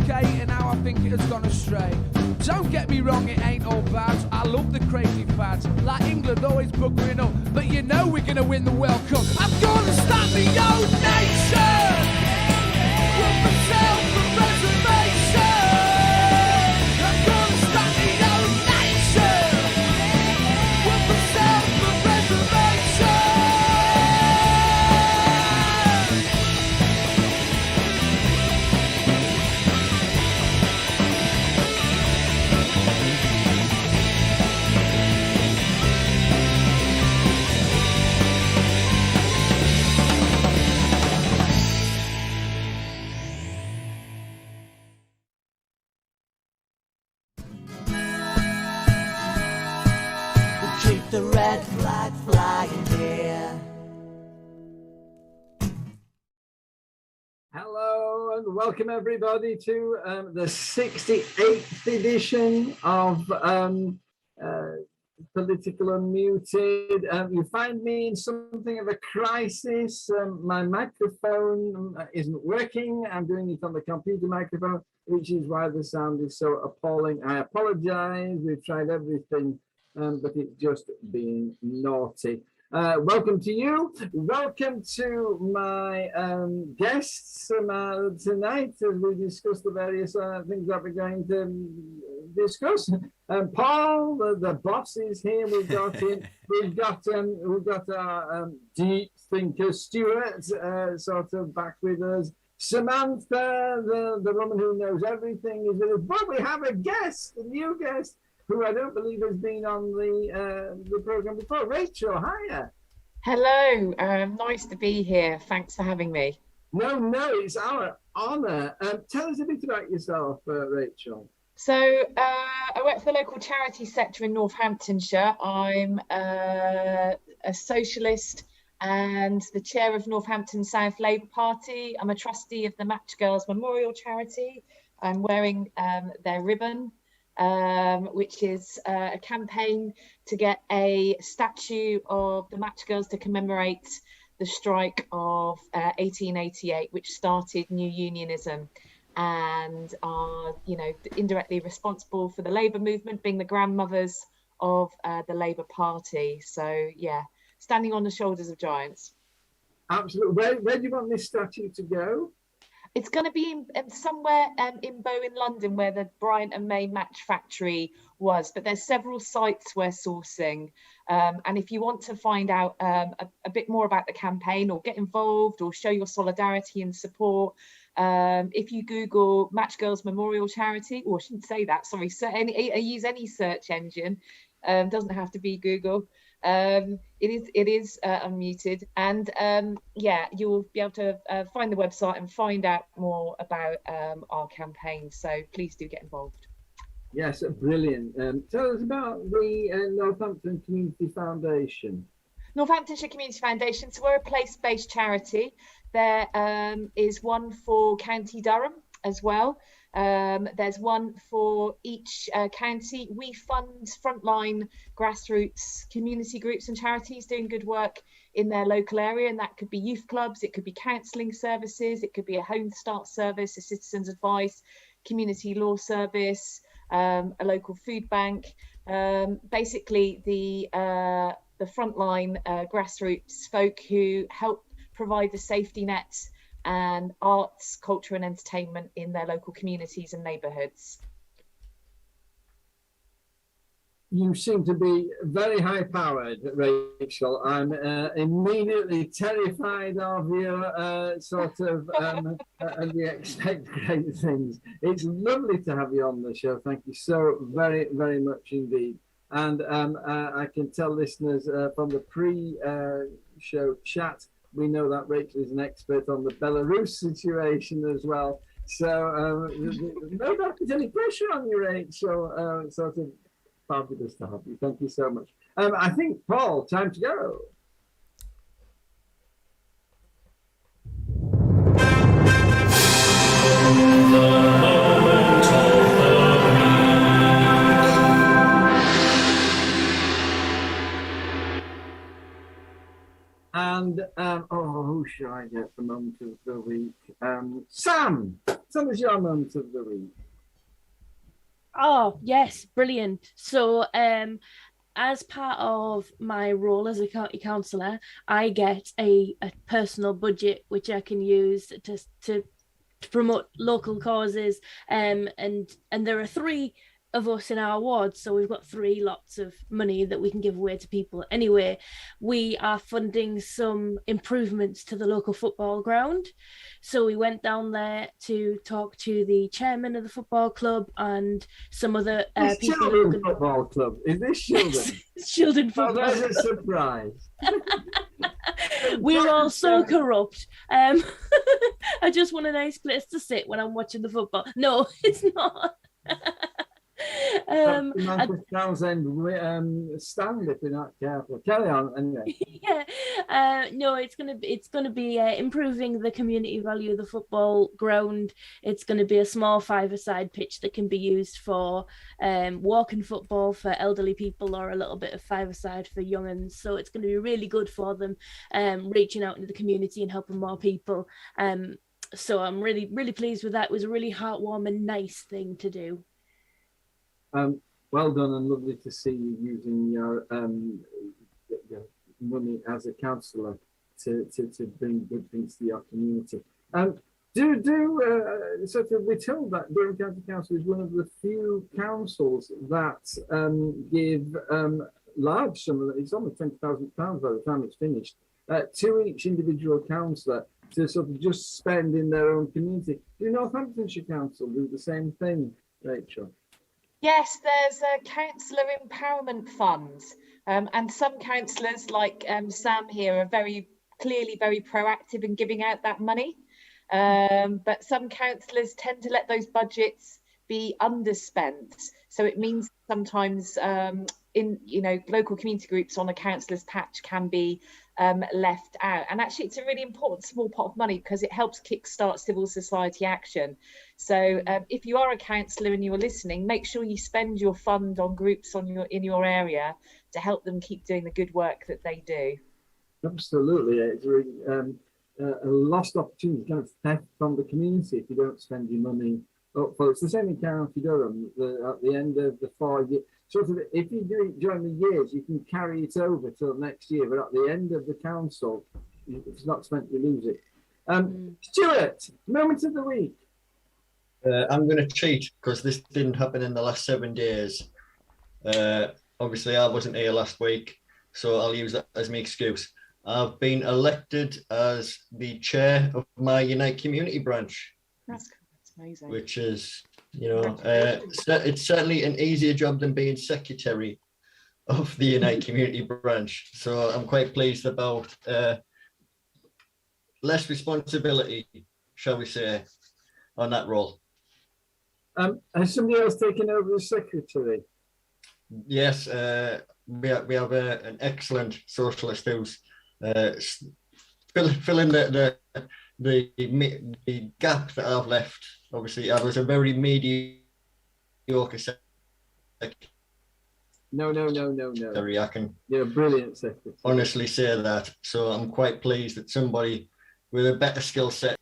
UK and how I think it has gone astray. Don't get me wrong, it ain't all bad. I love the crazy fads, like England always buggering up. But you know we're gonna win the World Cup. I'm gonna start my own nation with myself from reservation. I'm gonna start my own nation with myself from reservation. Keep the red flag flying here. Hello and welcome everybody to the 68th edition of Political Unmuted. You find me in something of a crisis. My microphone isn't working. I'm doing it on the computer microphone, which is why the sound is so appalling. I apologize. We've tried everything, but it's just being naughty. Welcome to you. Welcome to my guests tonight as we discuss the various things that we're going to discuss. Paul, the boss, is here. We've got him. We've got our deep thinker Stuart, sort of back with us. Samantha, the woman who knows everything, is with us. But we have a guest, a new guest, who I don't believe has been on the program before. Rachel, hiya. Hello, nice to be here. Thanks for having me. No, it's our honour. Tell us a bit about yourself, Rachel. So I work for the local charity sector in Northamptonshire. I'm a socialist and the chair of Northampton South Labour Party. I'm a trustee of the Match Girls Memorial Charity. I'm wearing their ribbon, which is a campaign to get a statue of the Match Girls to commemorate the strike of 1888, which started new unionism and are, indirectly responsible for the labour movement, being the grandmothers of the Labour Party. So, yeah, standing on the shoulders of giants. Absolutely. Where do you want this statue to go? It's going to be somewhere in Bow in London, where the Bryant and May match factory was. But there's several sites we're sourcing. And if you want to find out a bit more about the campaign or get involved or show your solidarity and support, if you Google Match Girls Memorial Charity, or I shouldn't say that, sorry, use any search engine, doesn't have to be Google. It is unmuted, and you'll be able to find the website and find out more about our campaign, so please do get involved. Yes, brilliant. Tell us about the Northampton Community Foundation. Northamptonshire Community Foundation, so we're a place-based charity. There is one for County Durham as well. There's one for each county. We fund frontline grassroots community groups and charities doing good work in their local area, and that could be youth clubs, it could be counselling services, it could be a home start service, a citizens advice, community law service, a local food bank. Basically the frontline grassroots folk who help provide the safety nets and arts, culture and entertainment in their local communities and neighbourhoods. You seem to be very high-powered, Rachel. I'm immediately terrified of your sort of, and you expect great things. It's lovely to have you on the show. Thank you so very, very much indeed. And I can tell listeners from the pre-show chat, we know that Rachel is an expert on the Belarus situation as well. So no doubt there's any pressure on you, Rachel. Sort of fabulous to have you. Thank you so much. I think, Paul, time to go. And who should I get the moment of the week? Sam, tell us your moment of the week. Oh, yes, brilliant. So, as part of my role as a county councillor, I get a personal budget which I can use to promote local causes. And there are 3 of us in our ward, so we've got 3 lots of money that we can give away to people. Anyway, we are funding some improvements to the local football ground, so we went down there to talk to the chairman of the football club and some other people who can... Football club, is this Shildon? Shildon football. Oh, there's a surprise. We're all so corrupt. I just want a nice place to sit when I'm watching the football. No, it's not. Stand if you're not careful. Carry on anyway. Yeah. No, it's gonna be improving the community value of the football ground. It's gonna be a small 5-a-side pitch that can be used for walking football for elderly people, or a little bit of 5-a-side for young'uns. So it's gonna be really good for them, reaching out into the community and helping more people. So I'm really, really pleased with that. It was a really heartwarming, nice thing to do. Well done, and lovely to see you using your money as a councillor to bring good things to your community. We're told that Durham County Council is one of the few councils that give large sum, it's almost £20,000 by the time it's finished, to each individual councillor to sort of just spend in their own community. Do Northamptonshire Council do the same thing, Rachel? Yes, there's a councillor empowerment fund, and some councillors like Sam here are very clearly very proactive in giving out that money, but some councillors tend to let those budgets be underspent. So it means sometimes in local community groups on a councillor's patch can be left out, and actually it's a really important small pot of money because it helps kickstart civil society action. So if you are a councillor and you're listening, make sure you spend your fund on groups in your area to help them keep doing the good work that they do. Absolutely, it's really a lost opportunity, kind of theft from the community if you don't spend your money up for. It's the same in County Durham. At the end of the 4 years, sort of, if you do it during the years, you can carry it over till next year, but at the end of the council, if it's not spent, you lose it. Stuart, moment of the week. I'm going to cheat because this didn't happen in the last 7 days. Obviously, I wasn't here last week, so I'll use that as my excuse. I've been elected as the chair of my Unite Community branch. That's amazing. Which is, it's certainly an easier job than being secretary of the Unite Community branch. So I'm quite pleased about less responsibility, shall we say, on that role. Has somebody else taken over as secretary? Yes, we have an excellent socialist who's filling the gap that I've left. Obviously, I was a very mediocre secretary. No. I can You're a brilliant secretary. Honestly say that. So I'm quite pleased that somebody with a better skill set.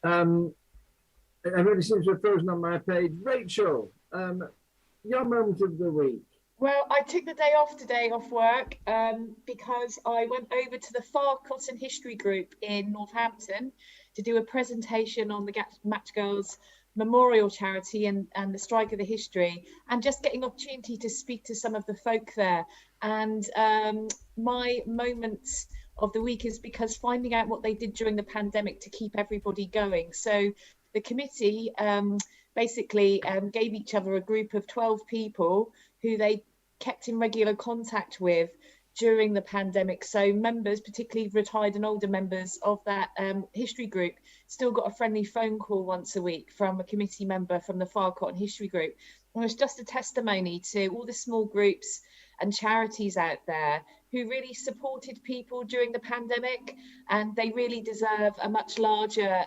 Everybody seems to have frozen on my page. Rachel, your moment of the week. Well, I took the day off today off work because I went over to the Farcott and History Group in Northampton to do a presentation on the Match Girls Memorial Charity and the strike of the history, and just getting opportunity to speak to some of the folk there. And my moment of the week is because finding out what they did during the pandemic to keep everybody going. So the committee basically gave each other a group of 12 people who they kept in regular contact with during the pandemic. So members, particularly retired and older members of that history group, still got a friendly phone call once a week from a committee member from the Farcott and History Group. And it's just a testimony to all the small groups and charities out there who really supported people during the pandemic, and they really deserve a much larger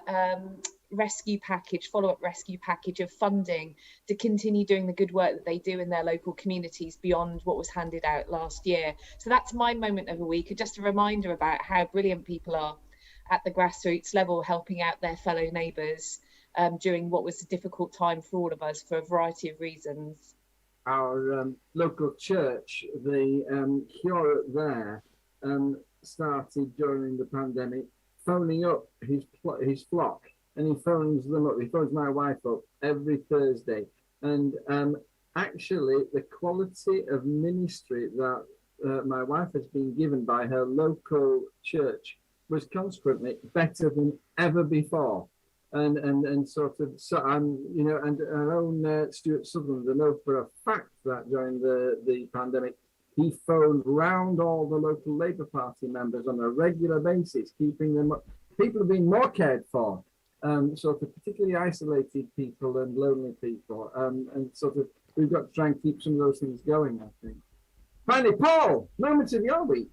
rescue package, follow-up rescue package of funding to continue doing the good work that they do in their local communities beyond what was handed out last year. So that's my moment of the week, just a reminder about how brilliant people are at the grassroots level, helping out their fellow neighbours during what was a difficult time for all of us for a variety of reasons. Our local church, the curate there, started during the pandemic phoning up his flock, and he phones them up. He phones my wife up every Thursday, and actually the quality of ministry that my wife has been given by her local church was consequently better than ever before. And sort of, so you know, and our own Stuart Sutherland, I know for a fact that during the pandemic, he phoned round all the local Labour Party members on a regular basis, keeping them up. People are being more cared for, sort of particularly isolated people and lonely people, and sort of we've got to try and keep some of those things going, I think. Finally, Paul, moments of your week.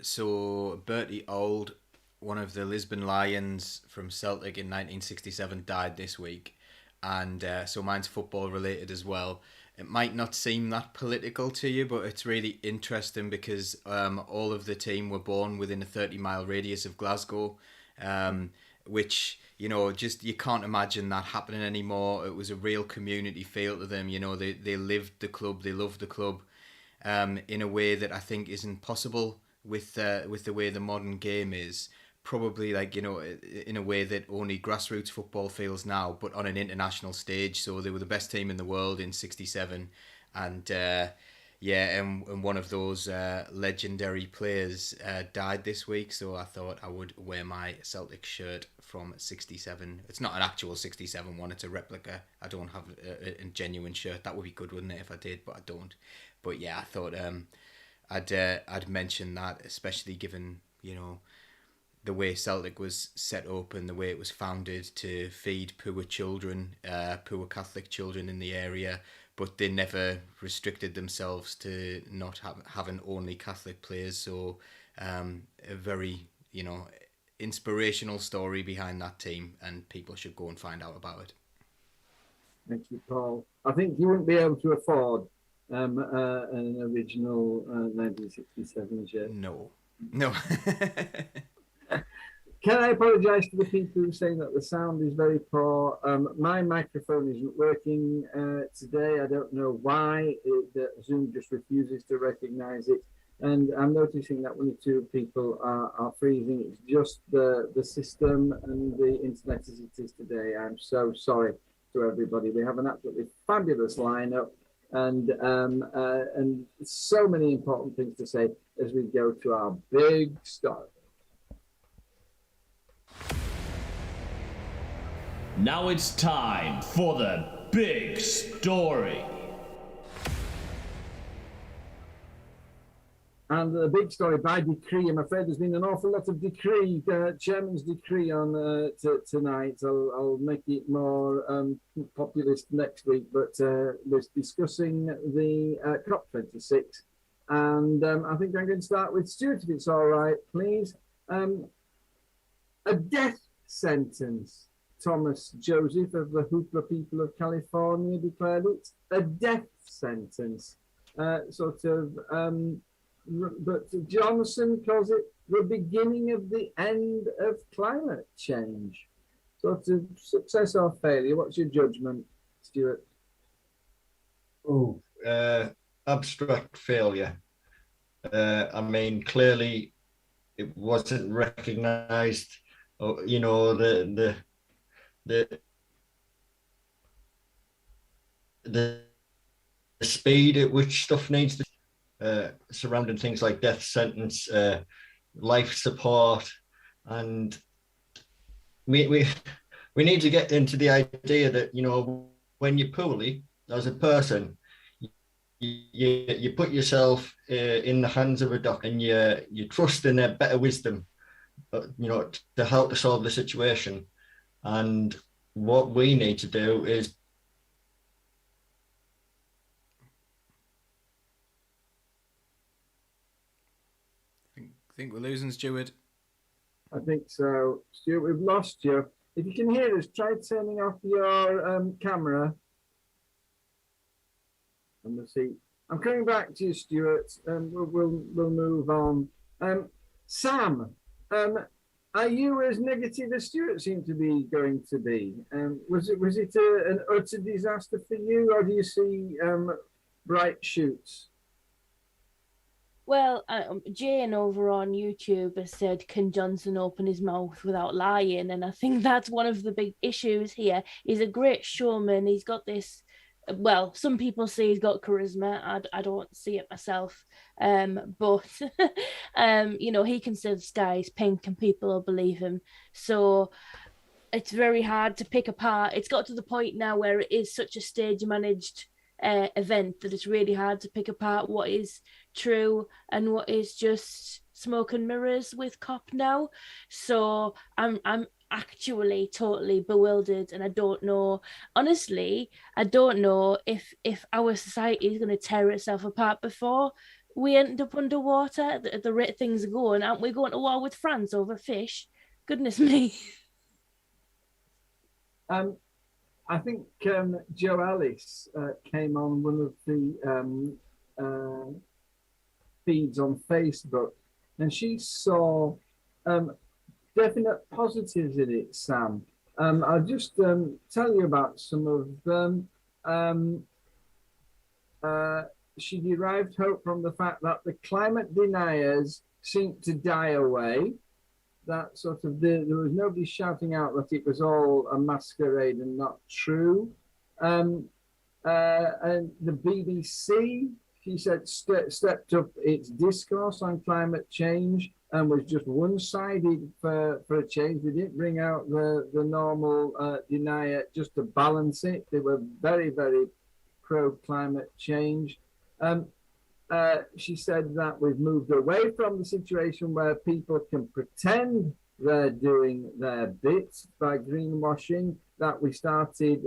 So Bertie Auld, one of the Lisbon Lions from Celtic in 1967, died this week, and so mine's football related as well. It might not seem that political to you, but it's really interesting because all of the team were born within a 30-mile radius of Glasgow, which, you know, just you can't imagine that happening anymore. It was a real community feel to them. You know, they lived the club, they loved the club, in a way that I think isn't possible with the way the modern game is. Probably, like, you know, in a way that only grassroots football feels now, but on an international stage. So they were the best team in the world in '67, and and one of those legendary players died this week. So I thought I would wear my Celtic shirt from '67. It's not an actual '67 one; it's a replica. I don't have a genuine shirt. That would be good, wouldn't it, if I did? But I don't. But yeah, I thought I'd mention that, especially given, you know, the way Celtic was set up and the way it was founded to feed poor children, poor Catholic children in the area, but they never restricted themselves to not having only Catholic players. So a very, you know, inspirational story behind that team, and people should go and find out about it. Thank you, Paul. I think you wouldn't be able to afford an original 1967 shirt. No. Can I apologise to the people who are saying that the sound is very poor? My microphone isn't working today. I don't know why. Zoom just refuses to recognise it. And I'm noticing that one or two people are freezing. It's just the system and the internet as it is today. I'm so sorry to everybody. We have an absolutely fabulous lineup and so many important things to say as we go to our big story. Now it's time for the big story. And the big story by decree. I'm afraid there's been an awful lot of decree, chairman's decree on tonight. I'll make it more populist next week, but we're discussing the COP26. And I think I'm going to start with Stuart, if it's all right, please. A death sentence. Thomas Joseph of the Hoopla people of California declared it a death sentence. But Johnson calls it the beginning of the end of climate change. Sort of success or failure. What's your judgment, Stuart? Abstract failure. I mean, clearly it wasn't recognised. You know, the speed at which stuff needs to surrounding things like death sentence, life support, and we need to get into the idea that, you know, when you're poorly as a person, you put yourself in the hands of a doctor and you trust in their better wisdom, you know, to help to solve the situation. And what we need to do is I think we're losing Stuart. I think so. Stuart, we've lost you. If you can hear us, try turning off your camera. And we'll see. I'm coming back to you, Stuart. We'll move on. Sam, Are you as negative as Stuart seemed to be going to be? Was it an utter disaster for you, or do you see bright shoots? Well, Jane over on YouTube has said, "Can Johnson open his mouth without lying?" And I think that's one of the big issues here. He's a great showman. He's got this. Well, some people say he's got charisma. I don't see it myself. But he can say the sky is pink and people will believe him. So it's very hard to pick apart. It's got to the point now where it is such a stage managed event that it's really hard to pick apart what is true and what is just smoke and mirrors with COP now. So I'm actually totally bewildered, and I don't know. Honestly, I don't know if our society is going to tear itself apart before we end up underwater at the rate things are going. Aren't we going to war with France over fish? Goodness me. I think Jo Ellis came on one of the feeds on Facebook, and she saw definite positives in it, Sam. I'll just tell you about some of them. She derived hope from the fact that the climate deniers seemed to die away. That sort of, there was nobody shouting out that it was all a masquerade and not true. And the BBC, she said, stepped up its discourse on climate change and was just one-sided for a change. They didn't bring out the normal denier just to balance it. They were very, very pro-climate change. She said that we've moved away from the situation where people can pretend they're doing their bits by greenwashing, that we started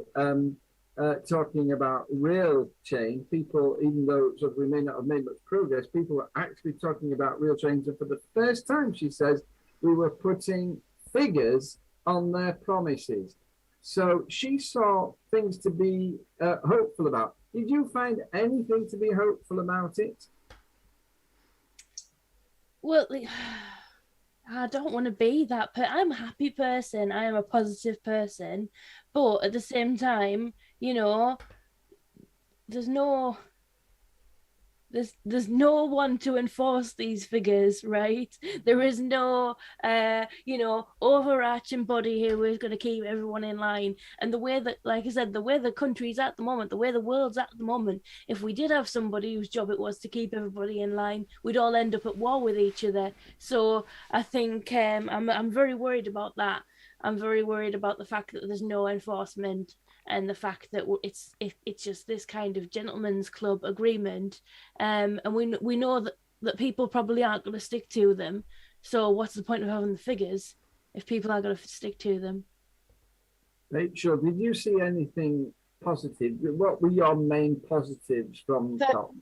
talking about real change. People, even though sort of we may not have made much progress, people are actually talking about real change. And for the first time, she says, we were putting figures on their promises. So she saw things to be hopeful about. Did you find anything to be hopeful about it? Well, I don't want to be that. I'm a happy person. I am a positive person. But at the same time, there's no one to enforce these figures, right? There is no overarching body who is going to keep everyone in line. And the way that, like I said, the way the country's at the moment, the way the world's at the moment, if we did have somebody whose job it was to keep everybody in line, we'd all end up at war with each other. So I think I'm very worried about that. I'm very worried about the fact that there's no enforcement, and the fact that it's just this kind of gentleman's club agreement, and we know that people probably aren't going to stick to them. So what's the point of having the figures if people are going to stick to them? Rachel, did you see anything positive? What were your main positives from COP?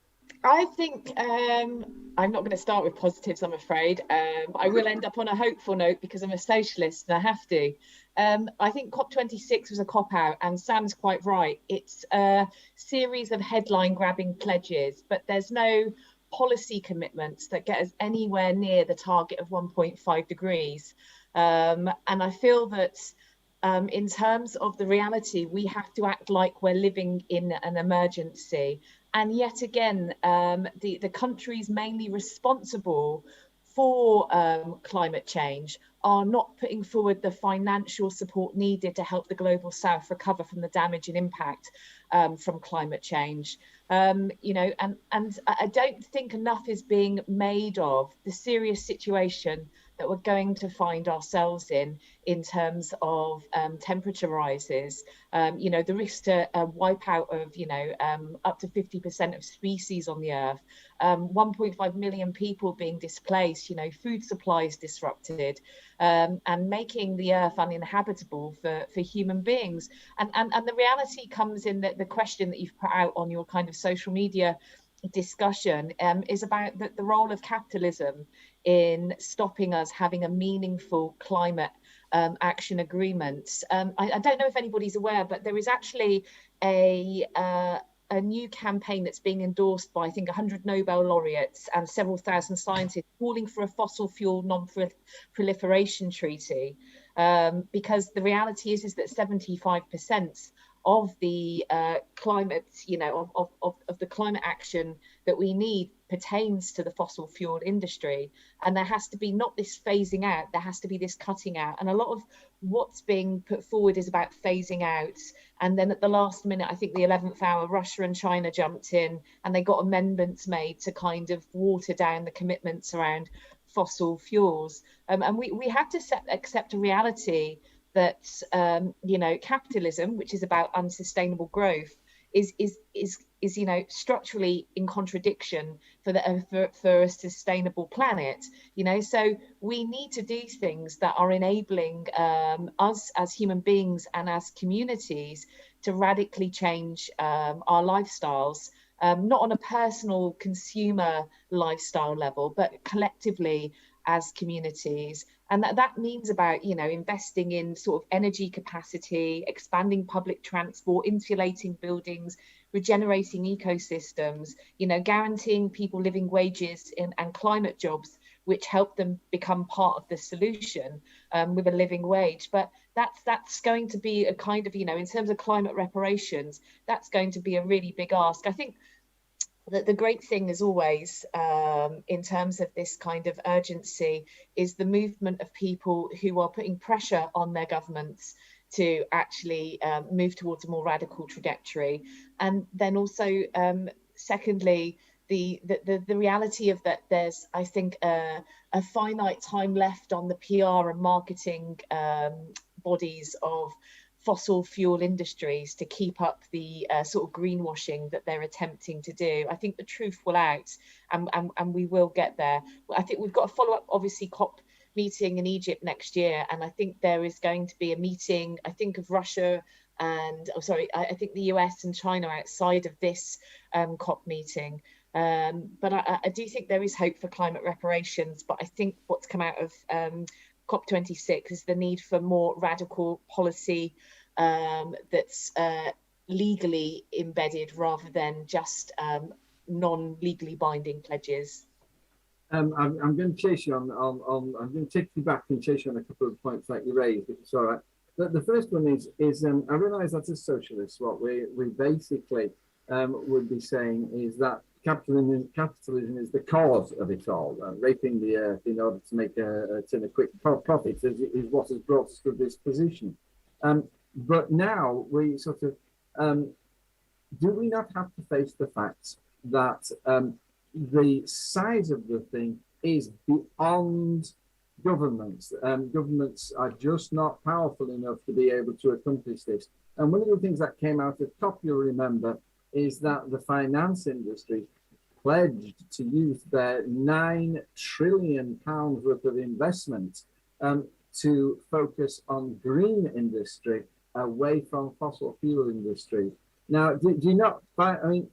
I think I'm not going to start with positives, I'm afraid. But I will end up on a hopeful note because I'm a socialist and I have to. I think COP26 was a cop-out, and Sam's quite right. It's a series of headline-grabbing pledges, but there's no policy commitments that get us anywhere near the target of 1.5 degrees. And I feel that in terms of the reality, we have to act like we're living in an emergency. And yet again, the countries mainly responsible for climate change are not putting forward the financial support needed to help the global south recover from the damage and impact from climate change. And I don't think enough is being made of the serious situation that we're going to find ourselves in terms of temperature rises. The risk to wipe out of up to 50% of species on the earth, 1.5 million people being displaced, food supplies disrupted, and making the earth uninhabitable for human beings. And the reality comes in that the question that you've put out on your kind of social media discussion is about the role of capitalism in stopping us having a meaningful climate action agreement. I don't know if anybody's aware, but there is actually a a new campaign that's being endorsed by, I think, 100 Nobel laureates and several thousand scientists calling for a fossil fuel non-proliferation treaty, because the reality is that 75% of the climate, of the climate action that we need pertains to the fossil fuel industry. And there has to be not this phasing out, there has to be this cutting out. And a lot of what's being put forward is about phasing out. And then at the last minute, I think the 11th hour, Russia and China jumped in and they got amendments made to kind of water down the commitments around fossil fuels. And we have to accept a reality that capitalism, which is about unsustainable growth, is structurally in contradiction for a sustainable planet. So we need to do things that are enabling us as human beings and as communities to radically change our lifestyles, not on a personal consumer lifestyle level, but collectively as communities. And that means about, investing in sort of energy capacity, expanding public transport, insulating buildings, regenerating ecosystems, guaranteeing people living wages and climate jobs, which help them become part of the solution with a living wage. But that's going to be a kind of, in terms of climate reparations, that's going to be a really big ask. I think that the great thing is always, in terms of this kind of urgency, is the movement of people who are putting pressure on their governments to actually move towards a more radical trajectory. And then also, secondly, the reality of that there's, I think, a finite time left on the PR and marketing bodies of fossil fuel industries to keep up the sort of greenwashing that they're attempting to do. I think the truth will out, and we will get there. I think we've got a follow-up, obviously, COP meeting in Egypt next year, and I think there is going to be a meeting, I think, of Russia and, I think the US and China outside of this COP meeting. But I do think there is hope for climate reparations, but I think what's come out of COP26 is the need for more radical policy that's legally embedded rather than just non-legally binding pledges. I'm going to chase you on I'm going to take you back and chase you on a couple of points that you raised, if it's all right. The first one is I realise that as socialists, what we basically would be saying is that capitalism is the cause of it all. Raping the earth in order to make a quick profit is what has brought us to this position. But now we sort of, do we not have to face the fact that the size of the thing is beyond governments? Governments are just not powerful enough to be able to accomplish this. And one of the things that came out of COP, you'll remember, is that the finance industry pledged to use their £9 trillion worth of investment to focus on green industry away from fossil fuel industry. Now, do you not find, I mean,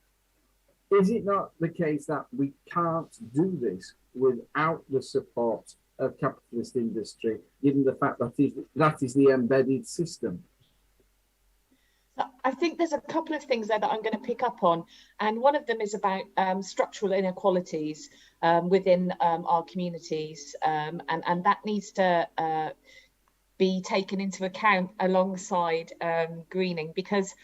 is it not the case that we can't do this without the support of capitalist industry, given the fact that is the embedded system? I think there's a couple of things there that I'm going to pick up on, and one of them is about structural inequalities within our communities, and that needs to be taken into account alongside greening, because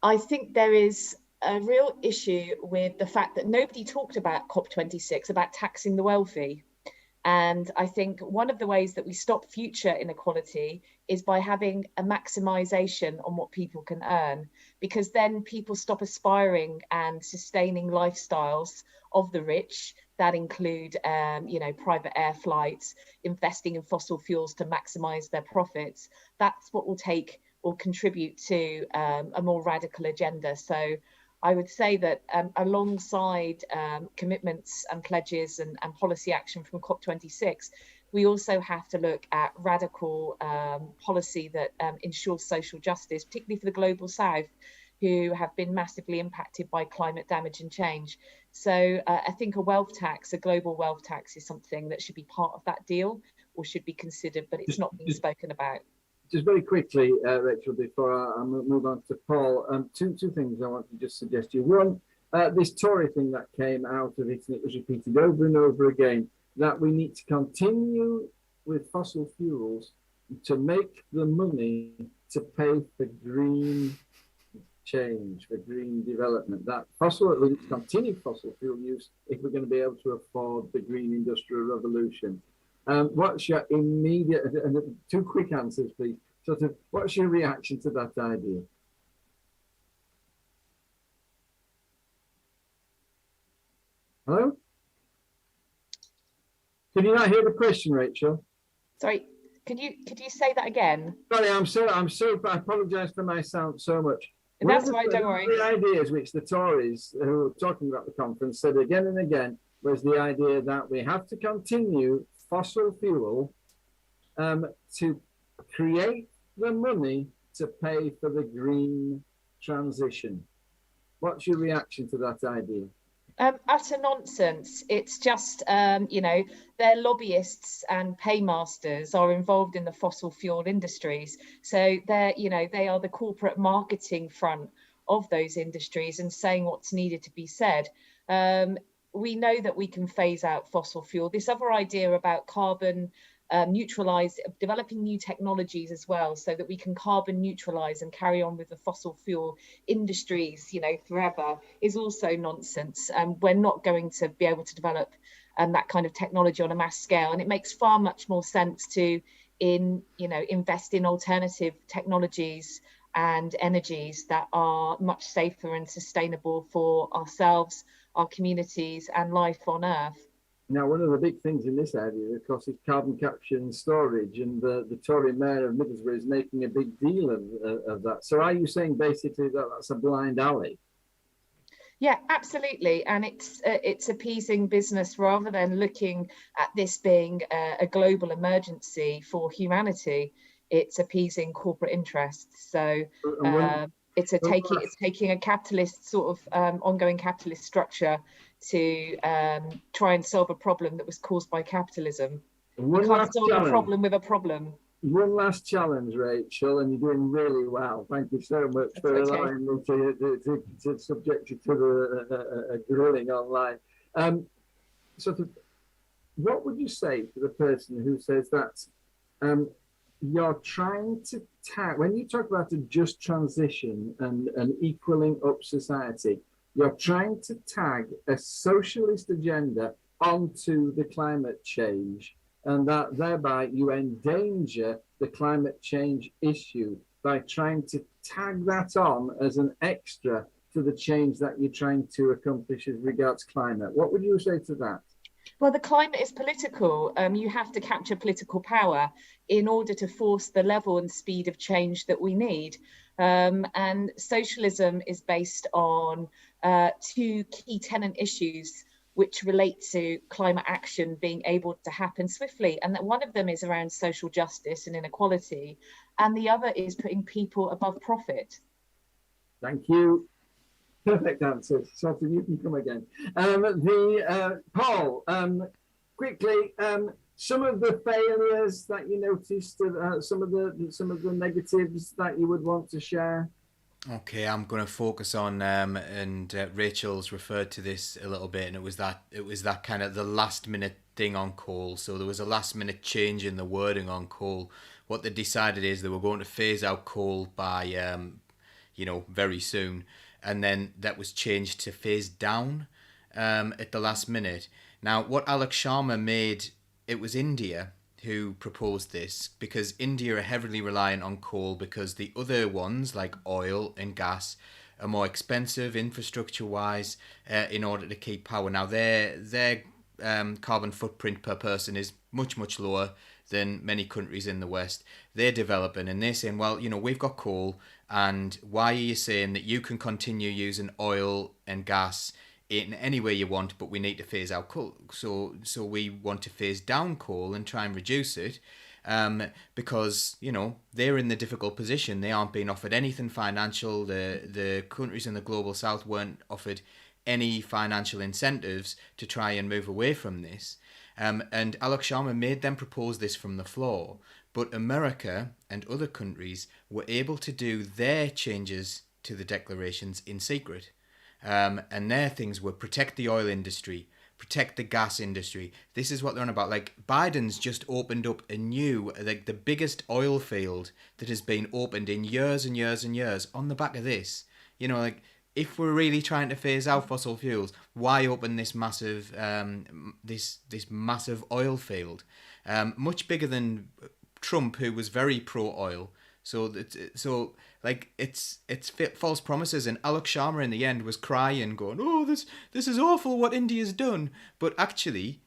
I think there is a real issue with the fact that nobody talked about COP26, about taxing the wealthy. And I think one of the ways that we stop future inequality is by having a maximization on what people can earn, because then people stop aspiring and sustaining lifestyles of the rich that include, private air flights, investing in fossil fuels to maximize their profits. That's what will contribute to a more radical agenda. So I would say that alongside commitments and pledges and policy action from COP26, we also have to look at radical policy that ensures social justice, particularly for the global south, who have been massively impacted by climate damage and change. So I think a global wealth tax is something that should be part of that deal or should be considered, but it's not being spoken about. just very quickly, Rachel, before I move on to Paul, two things I want to just suggest to you. One, this Tory thing that came out of it, and it was repeated over and over again, that we need to continue with fossil fuels to make the money to pay for green change, for green development. That we need to continue fossil fuel use if we're going to be able to afford the green industrial revolution. What's your immediate, and two quick answers, please. Sort of, what's your reaction to that idea? Hello? Can you not hear the question, Rachel? Sorry, could you say that again? Sorry, I'm so I apologise for my sound so much. That's right, don't worry. The ideas which the Tories who were talking about the conference said again and again was the idea that we have to continue fossil fuel to create the money to pay for the green transition. What's your reaction to that idea? Utter nonsense. It's just, their lobbyists and paymasters are involved in the fossil fuel industries. So they are the corporate marketing front of those industries and saying what's needed to be said. We know that we can phase out fossil fuel. This other idea about carbon neutralize, developing new technologies as well, so that we can carbon neutralize and carry on with the fossil fuel industries, forever, is also nonsense. We're not going to be able to develop that kind of technology on a mass scale, and it makes far much more sense to invest in alternative technologies and energies that are much safer and sustainable for ourselves, our communities, and life on Earth. Now, one of the big things in this area, of course, is carbon capture and storage, and the Tory mayor of Middlesbrough is making a big deal of that. So are you saying basically that that's a blind alley? Yeah, absolutely. And it's appeasing business rather than looking at this being a global emergency for humanity. It's appeasing corporate interests. So it's taking a capitalist sort of ongoing capitalist structure to try and solve a problem that was caused by capitalism. You can't solve a problem with a problem. One last challenge, Rachel, and you're doing really well. Thank you so much for allowing me to subject you to a grilling online. What would you say to the person who says that you're trying to when you talk about a just transition and equaling up society, you're trying to tag a socialist agenda onto the climate change, and that thereby you endanger the climate change issue by trying to tag that on as an extra to the change that you're trying to accomplish as regards climate. What would you say to that? Well, the climate is political. You have to capture political power in order to force the level and speed of change that we need. And socialism is based on two key tenant issues which relate to climate action being able to happen swiftly. And that one of them is around social justice and inequality, and the other is putting people above profit. Thank you. Perfect answer. Sophie, you can come again. Paul, quickly, some of the failures that you noticed, some of the negatives that you would want to share. Okay, I'm going to focus on and Rachel's referred to this a little bit, and it was that kind of the last minute thing on coal. So there was a last minute change in the wording on coal. What they decided is they were going to phase out coal by very soon, and then that was changed to phase down at the last minute. Now, what Alex Sharma made, it was India who proposed this, because India are heavily reliant on coal because the other ones like oil and gas are more expensive infrastructure wise in order to keep power. Now their carbon footprint per person is much lower than many countries in the West. They're developing and they're saying, well, we've got coal, and why are you saying that you can continue using oil and gas in any way you want, but we need to phase out coal? So we want to phase down coal and try and reduce it, because they're in the difficult position. They aren't being offered anything financial. The countries in the global south weren't offered any financial incentives to try and move away from this. And Alex Sharma made them propose this from the floor, But America and other countries were able to do their changes to the declarations in secret. And their things were protect the oil industry, protect the gas industry. This is what they're on about. Like, Biden's just opened up a new, like, the biggest oil field that has been opened in years and years and years on the back of this. You know, like, if we're really trying to phase out fossil fuels, why open this massive, this massive oil field, much bigger than Trump, who was very pro-oil. So like, it's false promises, and Alok Sharma in the end was crying, going, "Oh, this is awful what India's done." But actually,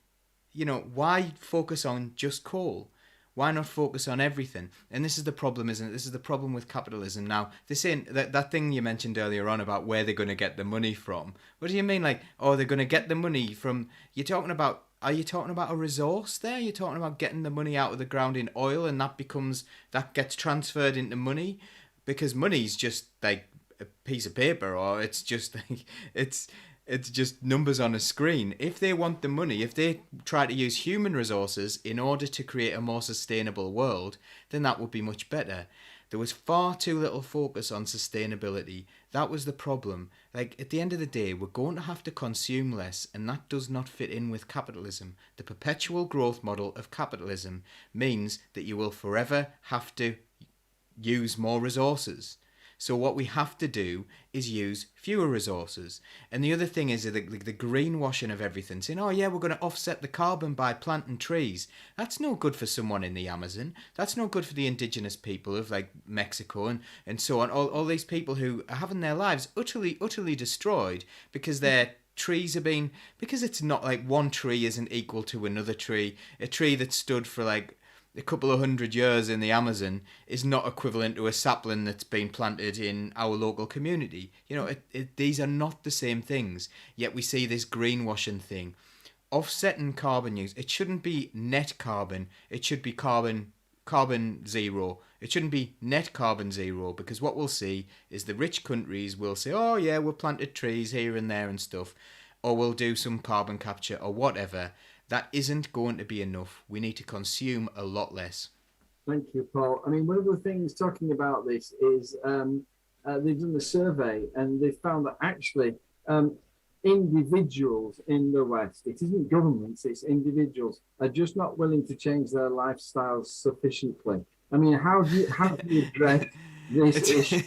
you know, why focus on just coal? Why not focus on everything? And this is the problem, isn't it? This is the problem with capitalism. Now, this ain't that thing you mentioned earlier on about where they're going to get the money from. What do you mean? Like, oh, they're going to get the money from? Are you talking about a resource there? You're talking about getting the money out of the ground in oil, and that gets transferred into money, because money's just like a piece of paper, or it's just like it's just numbers on a screen. If they want the money, if they try to use human resources in order to create a more sustainable world, then that would be much better. There was far too little focus on sustainability. That was the problem. Like, at the end of the day, we're going to have to consume less, and that does not fit in with capitalism. The perpetual growth model of capitalism means that you will forever have to use more resources. So what we have to do is use fewer resources. And the other thing is the greenwashing of everything, saying, oh yeah, we're going to offset the carbon by planting trees. That's no good for someone in the Amazon. That's no good for the indigenous people of, like, Mexico and so on. All these people who are having their lives utterly destroyed because their trees are being, because it's not like one tree isn't equal to another tree. A tree that stood for like a couple of 100 years in the Amazon is not equivalent to a sapling that's been planted in our local community. You know, these are not the same things. Yet we see this greenwashing thing. Offsetting carbon use, it shouldn't be net carbon. It should be carbon zero. It shouldn't be net carbon zero, because what we'll see is the rich countries will say, oh yeah, we'll planted trees here and there and stuff, or we'll do some carbon capture or whatever. That isn't going to be enough. We need to consume a lot less. Thank you, Paul. I mean, one of the things talking about this is they've done a survey, and they found that actually individuals in the West, it isn't governments, it's individuals, are just not willing to change their lifestyles sufficiently. I mean, how do you address this issue?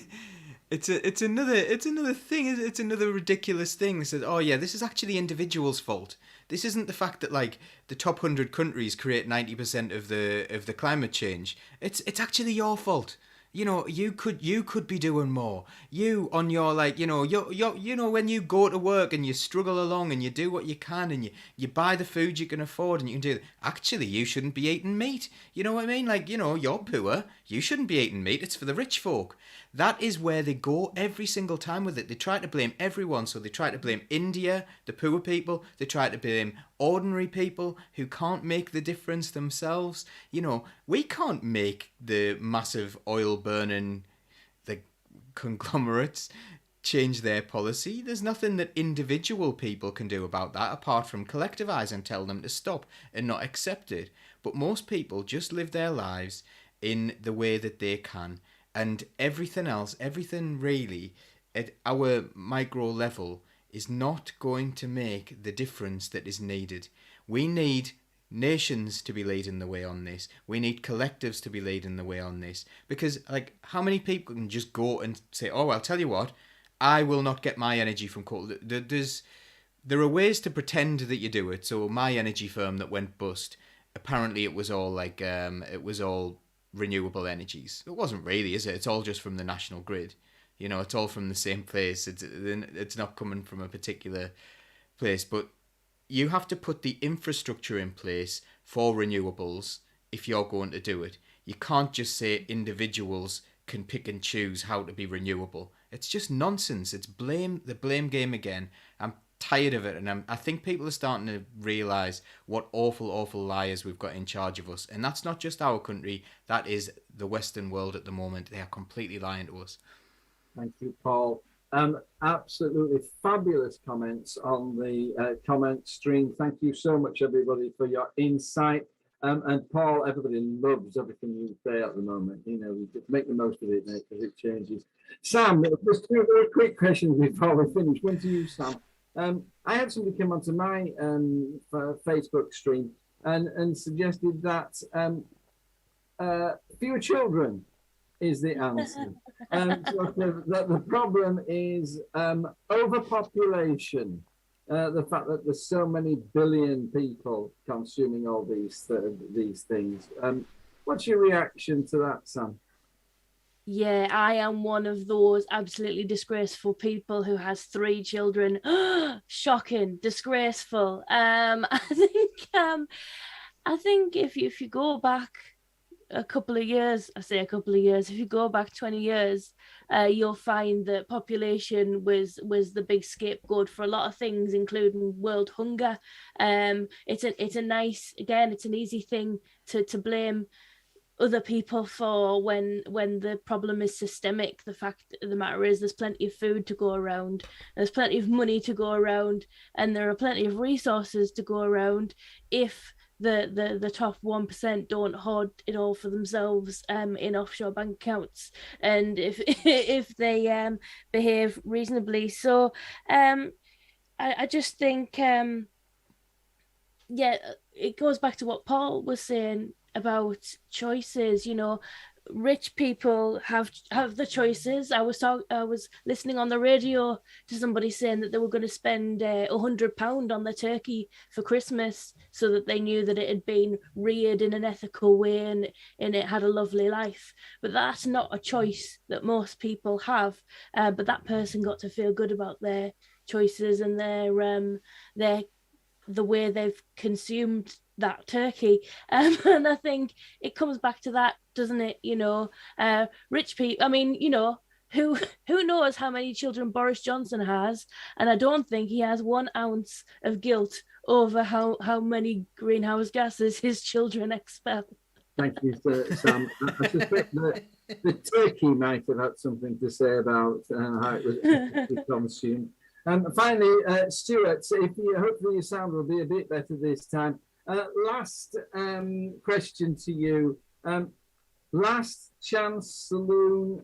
It's another thing. It's another ridiculous thing that says, oh yeah, this is actually individuals' fault. This isn't the fact that, like, the top 100 countries create 90% of the climate change. It's actually your fault. You know, you could be doing more. You on your, like, you know, when you go to work and you struggle along and you do what you can and you buy the food you can afford and you can do that. Actually, you shouldn't be eating meat. You know what I mean? Like, you know, you're poor. You shouldn't be eating meat. It's for the rich folk. That is where they go every single time with it. They try to blame everyone. So they try to blame India, the poor people. They try to blame ordinary people who can't make the difference themselves. You know, we can't make the massive oil burning, the conglomerates, change their policy. There's nothing that individual people can do about that apart from collectivise and tell them to stop and not accept it. But most people just live their lives in the way that they can. And everything else, everything really at our micro level is not going to make the difference that is needed. We need nations to be leading the way on this. We need collectives to be leading the way on this. Because, like, how many people can just go and say, oh, I'll tell you what, I will not get my energy from coal. There are ways to pretend that you do it. So my energy firm that went bust, apparently it was all like, it was all renewable energies. It wasn't really, is it? It's all just from the national grid. You know, it's all from the same place. It's not coming from a particular place. But you have to put the infrastructure in place for renewables if you're going to do it. You can't just say individuals can pick and choose how to be renewable. It's just nonsense. It's the blame game again. I'm tired of it, and I think people are starting to realise what awful liars we've got in charge of us. And that's not just our country, that is the Western world at the moment. They are completely lying to us. Thank you, Paul. Absolutely fabulous comments on the comment stream. Thank you so much, everybody, for your insight. And Paul, everybody loves everything you say at the moment. You know, we just make the most of it, mate, because it changes. Sam, just two very quick questions before we finish. One to you, Sam. I had somebody come onto my Facebook stream and suggested that fewer children is the answer. That the problem is overpopulation. The fact that there's so many billion people consuming all these things. What's your reaction to that, Sam? Yeah, I am one of those absolutely disgraceful people who has 3 children. Shocking, disgraceful. I think if you go back a couple of years, if you go back 20 years, you'll find that population was the big scapegoat for a lot of things, including world hunger. It's an easy thing to blame other people for when the problem is systemic. The fact of the matter is there's plenty of food to go around, there's plenty of money to go around, and there are plenty of resources to go around if the top 1% don't hoard it all for themselves in offshore bank accounts, and if they behave reasonably. So I just think it goes back to what Paul was saying about choices. You know, rich people have the choices. I was listening on the radio to somebody saying that they were going to spend £100 on the turkey for Christmas so that they knew that it had been reared in an ethical way and it had a lovely life. But that's not a choice that most people have. But that person got to feel good about their choices and the way they've consumed that turkey, and I think it comes back to that, doesn't it? You know, rich people, I mean, you know, who knows how many children Boris Johnson has, and I don't think he has 1 ounce of guilt over how many greenhouse gases his children expel. Thank you, Sam. I suspect that the turkey might have had something to say about how it was consumed. Finally, Stuart, hopefully your sound will be a bit better this time. Last question to you. Last Chance Saloon,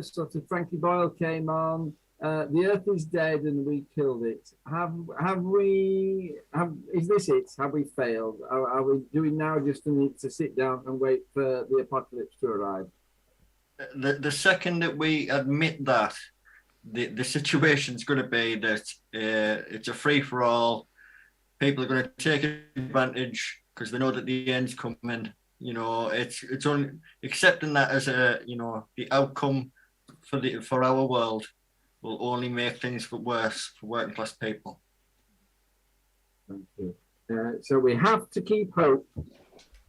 sort of Frankie Boyle came on. The Earth is dead and we killed it. Is this it? Have we failed? Are we doing now just need to sit down and wait for the apocalypse to arrive? The second that we admit that, the situation's going to be that it's a free-for-all. People are going to take advantage because they know that the end's coming. You know, it's only accepting that as the outcome for our world will only make things worse for working class people. Thank you. So we have to keep hope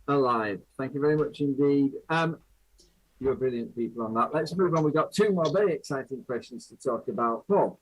alive. Thank you very much indeed. You're brilliant people on that. Let's move on. We've got 2 more very exciting questions to talk about. Paul.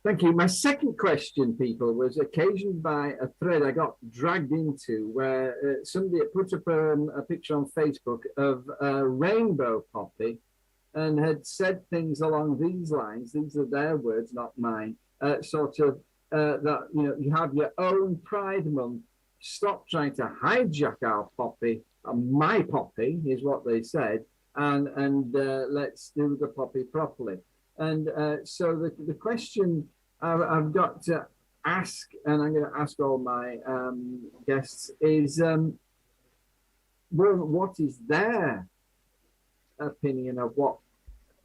Thank you. My second question, people, was occasioned by a thread I got dragged into where somebody had put up a picture on Facebook of a rainbow poppy and had said things along these lines. These are their words, not mine. That you have your own Pride Month. Stop trying to hijack our poppy. My poppy is what they said, and let's do the poppy properly. And so the question I've got to ask, and I'm going to ask all my guests, is what is their opinion of what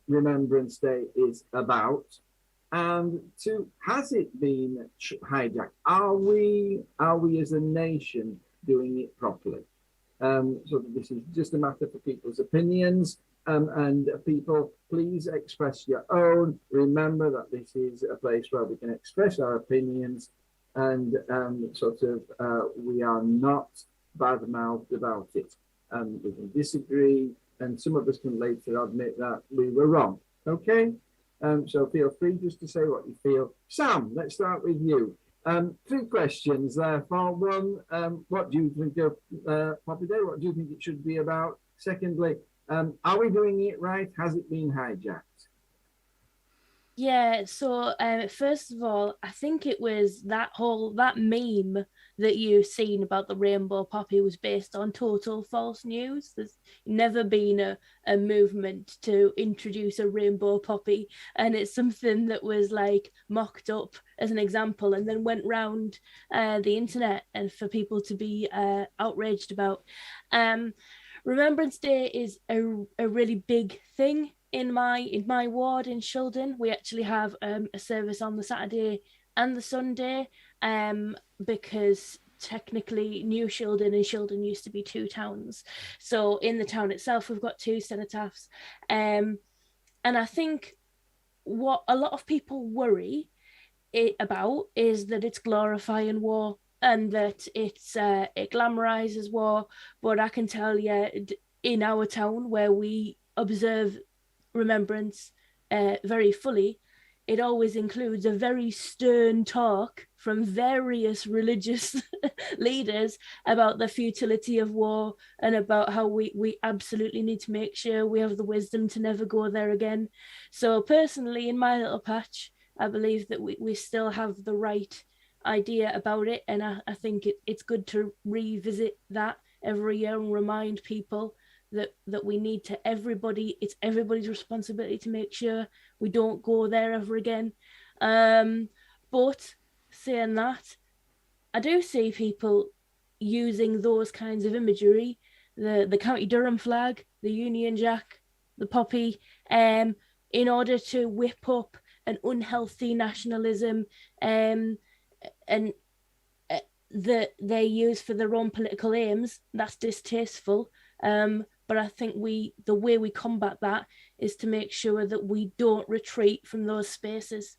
Remembrance Day is about? And 2, has it been hijacked? Are we as a nation doing it properly? So this is just a matter for people's opinions. And people, please express your own. Remember that this is a place where we can express our opinions, and we are not bad-mouthed about it. We can disagree, and some of us can later admit that we were wrong. Okay? So feel free just to say what you feel. Sam, let's start with you. Three questions therefore. One, what do you think of Poppy Day? What do you think it should be about? Secondly, are we doing it right? Has it been hijacked? Yeah, so first of all, I think it was that meme that you've seen about the rainbow poppy was based on total false news. There's never been a movement to introduce a rainbow poppy, and it's something that was like mocked up as an example and then went round the internet and for people to be outraged about. Remembrance Day is a really big thing in my ward in Shildon. We actually have a service on the Saturday and the Sunday, because technically New Shildon and Shildon used to be two towns. So in the town itself, we've got two cenotaphs. And I think what a lot of people worry about is that it's glorifying war and that it glamorizes war. But I can tell you, in our town where we observe Remembrance very fully, it always includes a very stern talk from various religious leaders about the futility of war and about how we absolutely need to make sure we have the wisdom to never go there again. So personally, in my little patch, I believe that we still have the right idea about it, and I think it's good to revisit that every year and remind people that we need to it's everybody's responsibility to make sure we don't go there ever again. But saying that, I do see people using those kinds of imagery, the County Durham flag, the Union Jack, the poppy, in order to whip up an unhealthy nationalism, and that they use for their own political aims. That's distasteful. But I think the way we combat that is to make sure that we don't retreat from those spaces.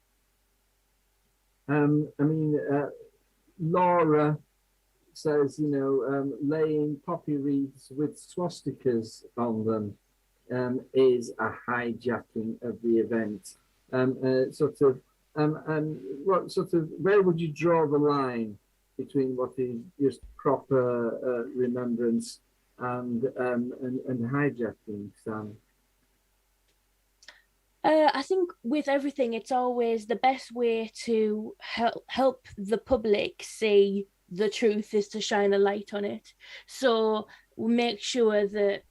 Laura says, laying poppy wreaths with swastikas on them is a hijacking of the event. Where would you draw the line between what is just proper remembrance and hijacking, Sam? I think with everything, it's always the best way to help the public see the truth is to shine a light on it. So we make sure that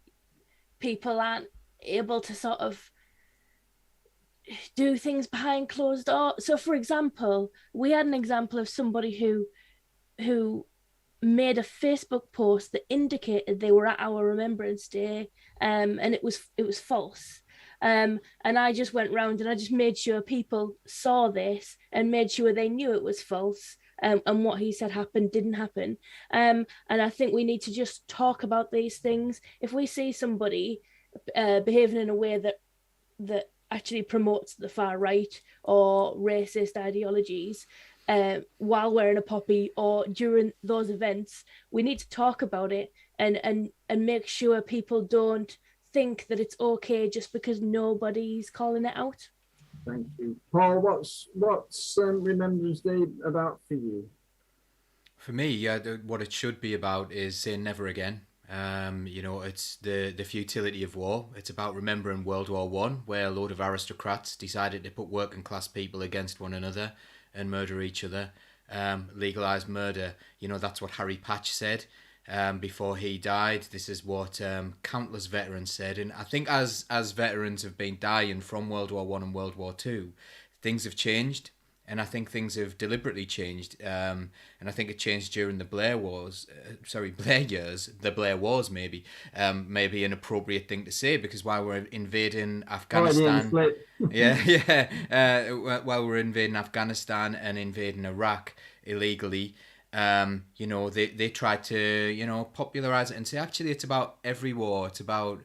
people aren't able to sort of do things behind closed doors. So, for example, we had an example of somebody who made a Facebook post that indicated they were at our Remembrance Day, and it was false. And I just went round and I just made sure people saw this and made sure they knew it was false, and what he said happened didn't happen. And I think we need to just talk about these things. If we see somebody behaving in a way that actually promotes the far right or racist ideologies, while wearing a poppy or during those events, we need to talk about it and make sure people don't think that it's okay just because nobody's calling it out. Thank you. Paul, what's Remembrance Day about for you? For me, what it should be about is saying never again. It's the futility of war. It's about remembering World War One, where a load of aristocrats decided to put working class people against one another and murder each other, legalize murder. That's what Harry Patch said before he died. This is what countless veterans said. And I think as veterans have been dying from World War One and World War Two, things have changed. And I think things have deliberately changed. And I think it changed during the Blair years, the Blair Wars maybe an appropriate thing to say, because while we're invading Afghanistan, while we're invading Afghanistan and invading Iraq illegally, they tried to, popularize it and say, actually, it's about every war. It's about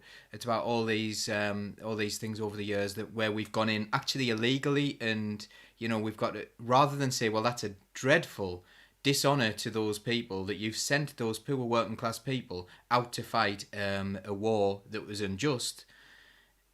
all these things over the years where we've gone in actually illegally, and we've got to, rather than say, well, that's a dreadful dishonor to those people that you've sent those poor working class people out to fight a war that was unjust.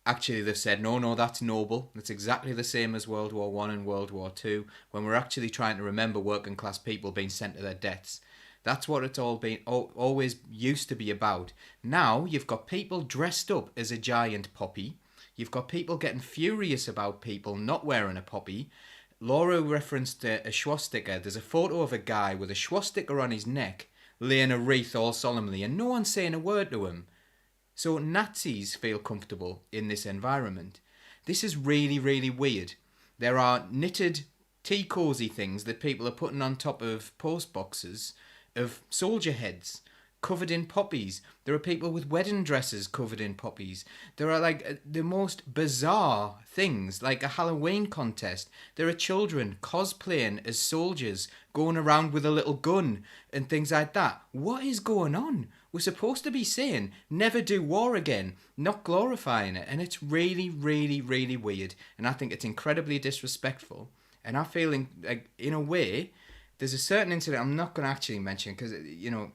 actually they've said, no, that's noble. It's exactly the same as World War One and World War Two, when we're actually trying to remember working class people being sent to their deaths. That's what it's all been always used to be about. Now you've got people dressed up as a giant poppy. You've got people getting furious about people not wearing a poppy. Laura referenced a swastika. There's a photo of a guy with a swastika on his neck, laying a wreath all solemnly, and no one's saying a word to him. So Nazis feel comfortable in this environment. This is really, really weird. There are knitted tea cosy things that people are putting on top of post boxes of soldier heads covered in poppies. There are people with wedding dresses covered in poppies. There are like the most bizarre things, like a Halloween contest. There are children cosplaying as soldiers, going around with a little gun and things like that. What is going on? We're supposed to be saying never do war again, not glorifying it. And it's really, really, really weird. And I think it's incredibly disrespectful. And I feel in a way, there's a certain incident I'm not going to actually mention because, you know,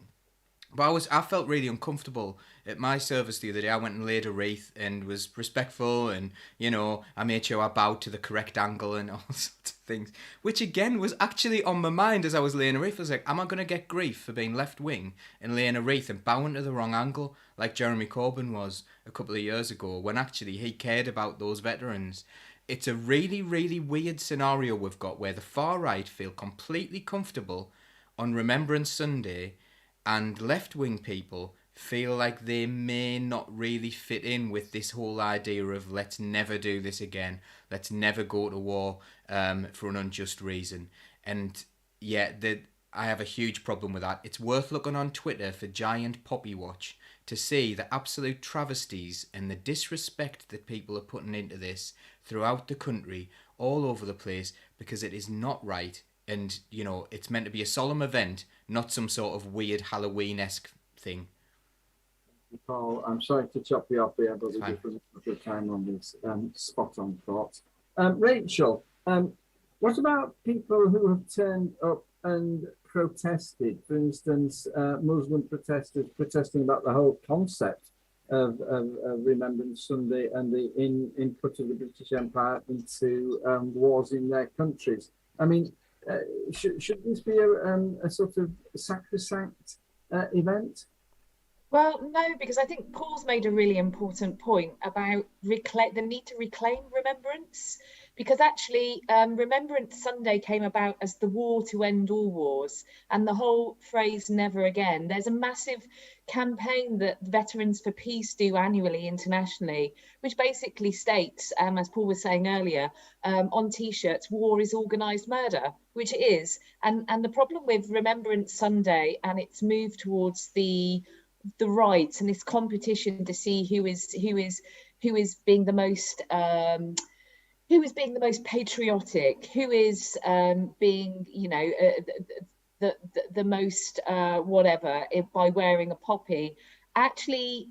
but I felt really uncomfortable at my service the other day. I went and laid a wreath and was respectful, and, you know, I made sure I bowed to the correct angle and all sorts of things, which again was actually on my mind as I was laying a wreath. I was like, am I going to get grief for being left wing and laying a wreath and bowing to the wrong angle like Jeremy Corbyn was a couple of years ago, when actually he cared about those veterans? It's a really, really weird scenario we've got where the far right feel completely comfortable on Remembrance Sunday, and left-wing people feel like they may not really fit in with this whole idea of let's never do this again, let's never go to war for an unjust reason. And yeah, I have a huge problem with that. It's worth looking on Twitter for Giant Poppy Watch to see the absolute travesties and the disrespect that people are putting into this throughout the country, all over the place, because it is not right. And, you know, it's meant to be a solemn event, not some sort of weird Halloween-esque thing. Paul, I'm sorry to chop you off here, but we're just running out of time on this spot-on thought. Rachel, what about people who have turned up and protested? For instance, Muslim protesters protesting about the whole concept of Remembrance Sunday and the input of the British Empire into wars in their countries. I mean, should this be a sort of sacrosanct event? Well, no, because I think Paul's made a really important point about the need to reclaim remembrance, because actually Remembrance Sunday came about as the war to end all wars, and the whole phrase never again. There's a massive campaign that Veterans for Peace do annually internationally, which basically states, as Paul was saying earlier, on T-shirts, war is organised murder, which it is. And the problem with Remembrance Sunday and its move towards the rights and this competition to see who is being the most patriotic, who is being, you know, the most whatever by wearing a poppy, actually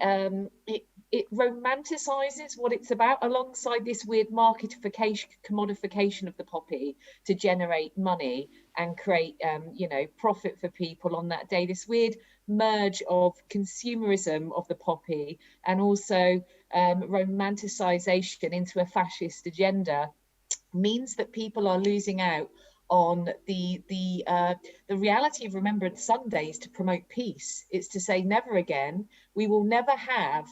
it romanticizes what it's about, alongside this weird commodification of the poppy to generate money and create you know, profit for people on that day. This weird merge of consumerism of the poppy and also romanticization into a fascist agenda means that people are losing out on the reality of Remembrance Sunday is to promote peace. It's to say never again. We will never have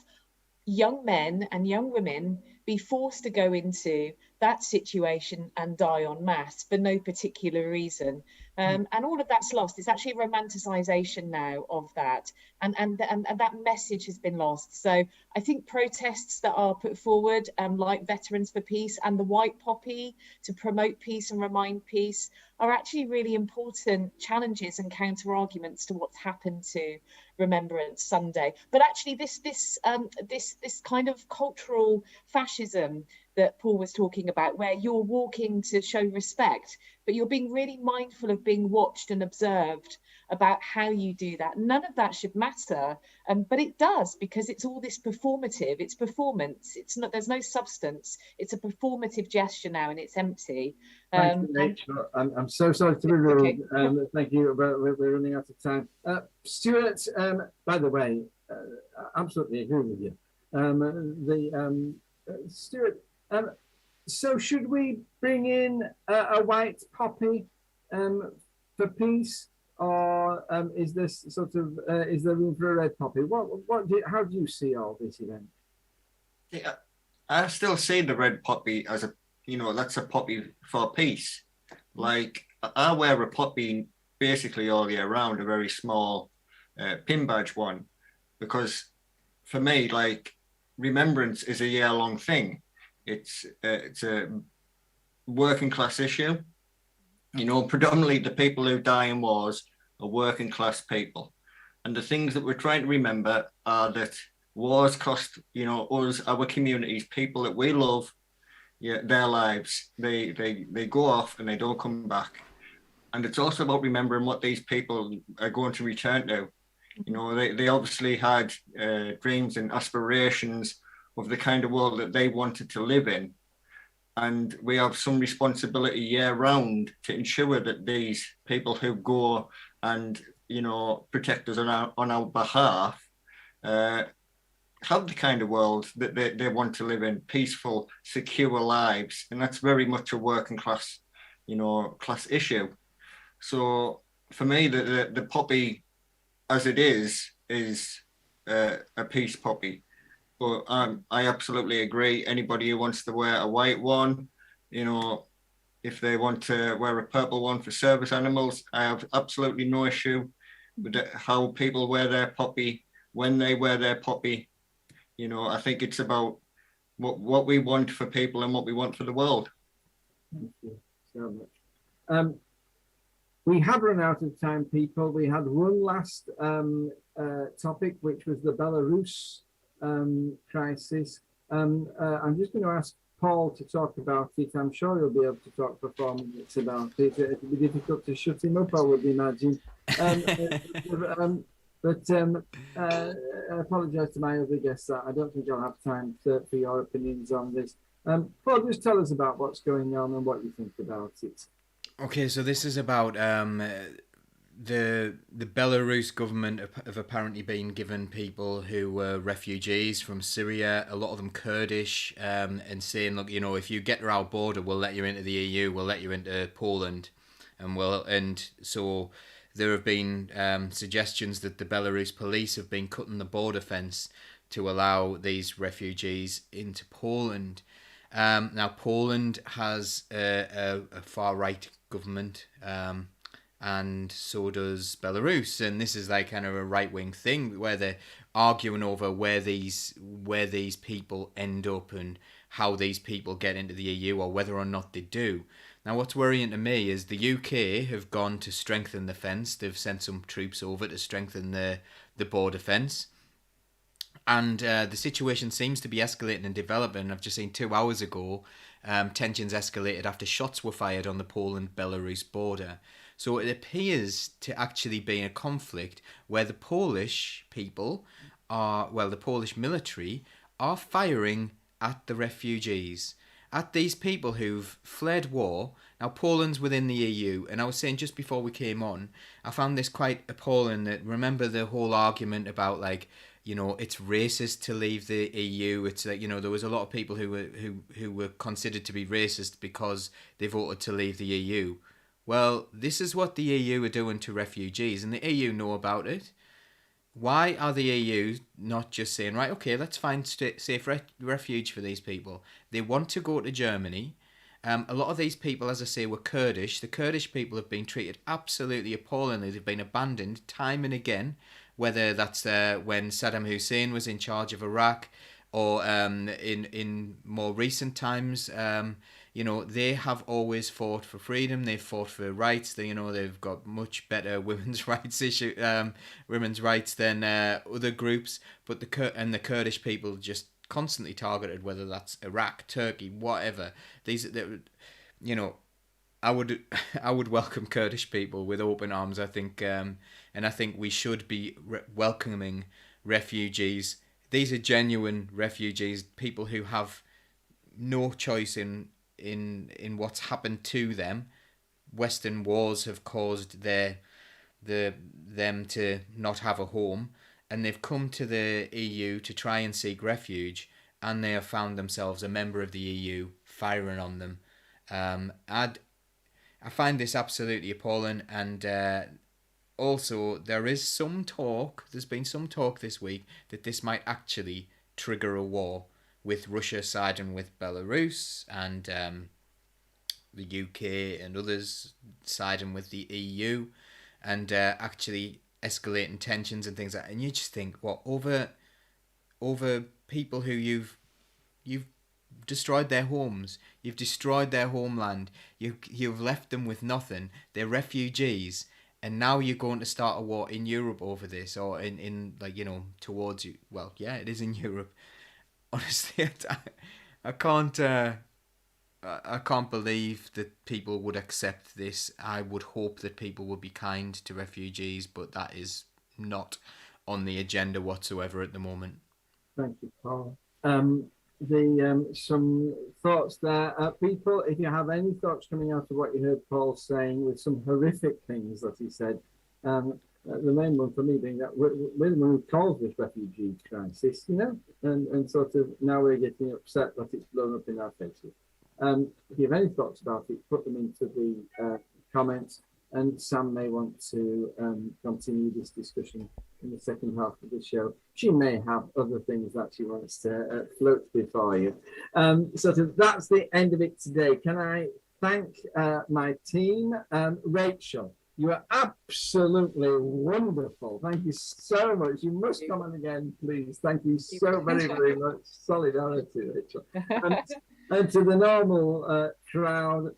young men and young women be forced to go into that situation and die en masse for no particular reason. And all of that's lost. It's actually a romanticization now of that. And that message has been lost. So I think protests that are put forward, like Veterans for Peace and the White Poppy to promote peace and remind peace, are actually really important challenges and counter arguments to what's happened to Remembrance Sunday. But actually this kind of cultural fascism that Paul was talking about, where you're walking to show respect, but you're being really mindful of being watched and observed about how you do that. None of that should matter, but it does, because it's all this performative. It's performance. It's not. There's no substance. It's a performative gesture now, and it's empty. Thank you, Rachel. I'm so sorry to be rude. Okay. Thank you. We're running out of time. Stuart, by the way, absolutely agree with you. Stuart, so should we bring in a white poppy for peace, or is this sort of is there room for a red poppy? How do you see all this event? Yeah, I still see the red poppy as a, that's a poppy for peace. Like, I wear a poppy basically all year round, a very small pin badge one, because for me, like, Remembrance is a year-long thing. It's a working class issue. Predominantly the people who die in wars are working class people. And the things that we're trying to remember are that wars cost, us, our communities, people that we love, their lives. They go off and they don't come back. And it's also about remembering what these people are going to return to. They obviously had dreams and aspirations of the kind of world that they wanted to live in. And we have some responsibility year round to ensure that these people who go and, protect us on our behalf have the kind of world that they want to live in, peaceful, secure lives. And that's very much a working class, class issue. So for me, the poppy as it is a peace poppy. But I absolutely agree. Anybody who wants to wear a white one, if they want to wear a purple one for service animals, I have absolutely no issue with how people wear their poppy, when they wear their poppy. I think it's about what we want for people and what we want for the world. Thank you so much. We have run out of time, people. We had one last topic, which was the Belarus crisis. I'm just going to ask Paul to talk about it. I'm sure he'll be able to talk for 4 minutes about it. It'll be difficult to shut him up, I would imagine. I apologise to my other guests that I don't think I'll have time for your opinions on this. Paul, just tell us about what's going on and what you think about it. Okay, so this is about the Belarus government have apparently been given people who were refugees from Syria, a lot of them Kurdish, and saying, look, if you get to our border, we'll let you into the EU, we'll let you into Poland, and so there have been suggestions that the Belarus police have been cutting the border fence to allow these refugees into Poland. Now, Poland has a far-right government, and so does Belarus, and this is like kind of a right-wing thing where they're arguing over where these people end up and how these people get into the EU or whether or not they do. Now, what's worrying to me is the UK have gone to strengthen the fence. They've sent some troops over to strengthen the border fence. And the situation seems to be escalating and developing. I've just seen 2 hours ago, tensions escalated after shots were fired on the Poland-Belarus border. So it appears to actually be a conflict where the Polish people the Polish military are firing at the refugees, at these people who've fled war. Now, Poland's within the EU, and I was saying just before we came on, I found this quite appalling. That remember the whole argument about it's racist to leave the EU. It's like, there was a lot of people who were considered to be racist because they voted to leave the EU. Well, this is what the EU are doing to refugees, and the EU know about it. Why are the EU not just saying, right, okay, let's find safe refuge for these people? They want to go to Germany. A lot of these people, as I say, were Kurdish. The Kurdish people have been treated absolutely appallingly. They've been abandoned time and again, whether that's when Saddam Hussein was in charge of Iraq or in more recent times. They have always fought for freedom. They've fought for rights. They've got much better women's rights than other groups. But the Kurdish people just constantly targeted, whether that's Iraq, Turkey, whatever. I would welcome Kurdish people with open arms. I think, and I think we should be welcoming refugees. These are genuine refugees, people who have no choice in what's happened to them. Western wars have caused them to not have a home, and they've come to the EU to try and seek refuge, and they have found themselves a member of the EU firing on them. I find this absolutely appalling, and also there is some talk, there's been some talk this week that this might actually trigger a war, with Russia siding with Belarus and the UK and others siding with the EU, and actually escalating tensions and things like that. And you just think, what, over people who you've destroyed their homes, you've destroyed their homeland, you've left them with nothing, they're refugees, and now you're going to start a war in Europe over this, or in like, you know, towards you. Well, yeah, it is in Europe. Honestly, I can't believe that people would accept this. I would hope that people would be kind to refugees, but that is not on the agenda whatsoever at the moment. Thank you, Paul. Some thoughts there. People, if you have any thoughts coming out of what you heard Paul saying, with some horrific things that he said, the main one for me being that we're the one who caused this refugee crisis, you know, and sort of now we're getting upset that it's blown up in our faces. If you have any thoughts about it, put them into the comments, and Sam may want to continue this discussion in the second half of the show. She may have other things that she wants to float before you. Sort of that's the end of it today. Can I thank my team? Rachel, you are absolutely wonderful. Thank you so much. You must come on again, please. Thank you so very, very much. Solidarity, Rachel. And to the normal crowd,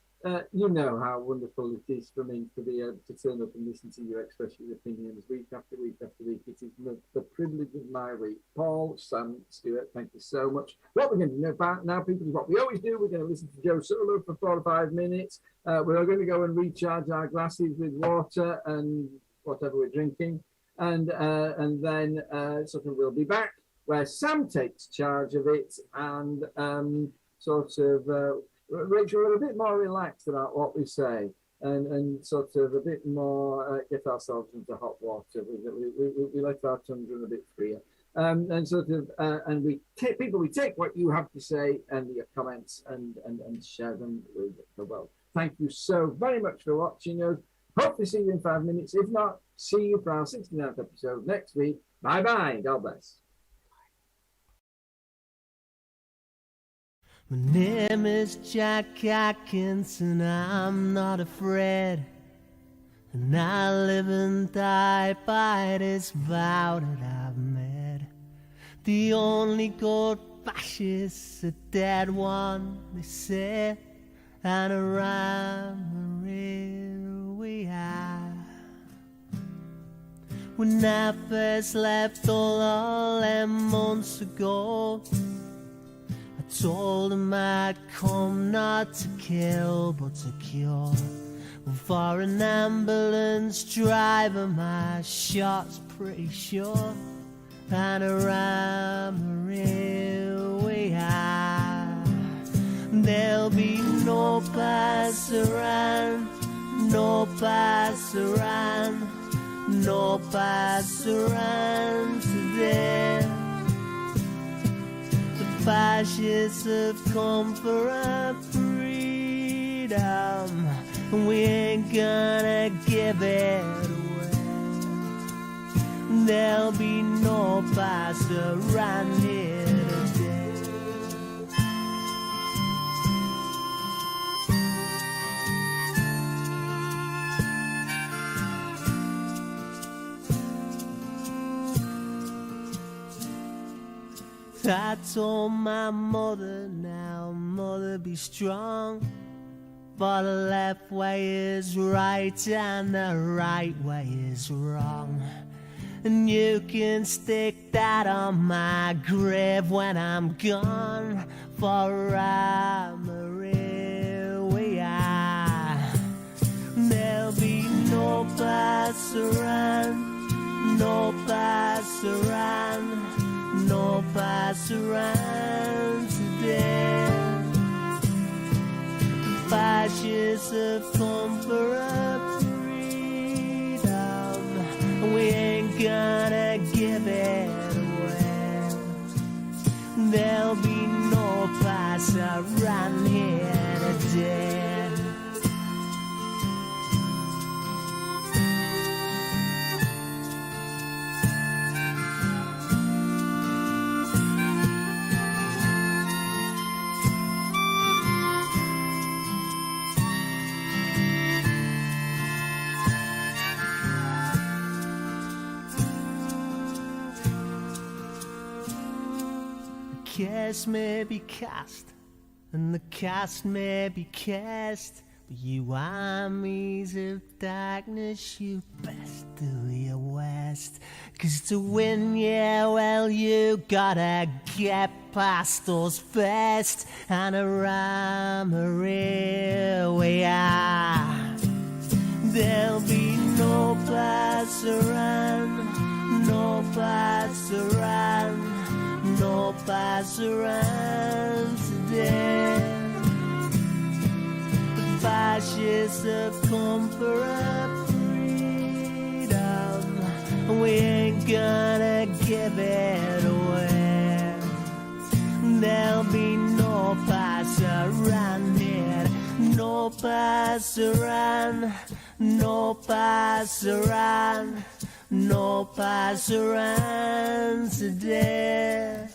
you know how wonderful it is for me to be able to turn up and listen to you express your opinions week after week after week. It is the privilege of my week. Paul, Sam, Stuart, thank you so much. What we're going to do about now, people, is what we always do. We're going to listen to Joe Solo for 4 or 5 minutes. We're going to go and recharge our glasses with water and whatever we're drinking. And then sort of we'll be back where Sam takes charge of it, and sort of Rachel, we're a bit more relaxed about what we say, and sort of a bit more get ourselves into hot water. We let our tongues run a bit freer, and sort of and we take what you have to say and your comments and share them with the world. Thank you so very much for watching us. Hope to see you in 5 minutes. If not, see you for our 69th episode next week. Bye bye. God bless. My name is Jack Atkins and I'm not afraid, and I live and die by this vow that I've made. The only good fascist, a dead one, they say, and around the rear we are. When I first left all them months ago, told him I'd come not to kill but to cure. Well, for an ambulance driver my shot's pretty sure, and around the rear we are. There'll be no pass around, no pass around, no pass around today. Fascists have come for our freedom, and we ain't gonna give it away. There'll be no pass around here today. I told my mother, now mother, be strong, for the left way is right and the right way is wrong. And you can stick that on my grave when I'm gone, for I'm a real we are. There'll be no pass around, no pass around, no pass around today. Fascists have come for our freedom, and we ain't gonna give it away. There'll be cast may be cast, and the cast may be cast, but you armies of darkness, you best do your worst. 'Cause to win, yeah, well, you gotta get past those first, and around here we are. There'll be no place around, no place around, no place around today. The fascists have come for our freedom, and we ain't gonna give it away. There'll be no pass around here, no pass around, no pass around, no pass around today.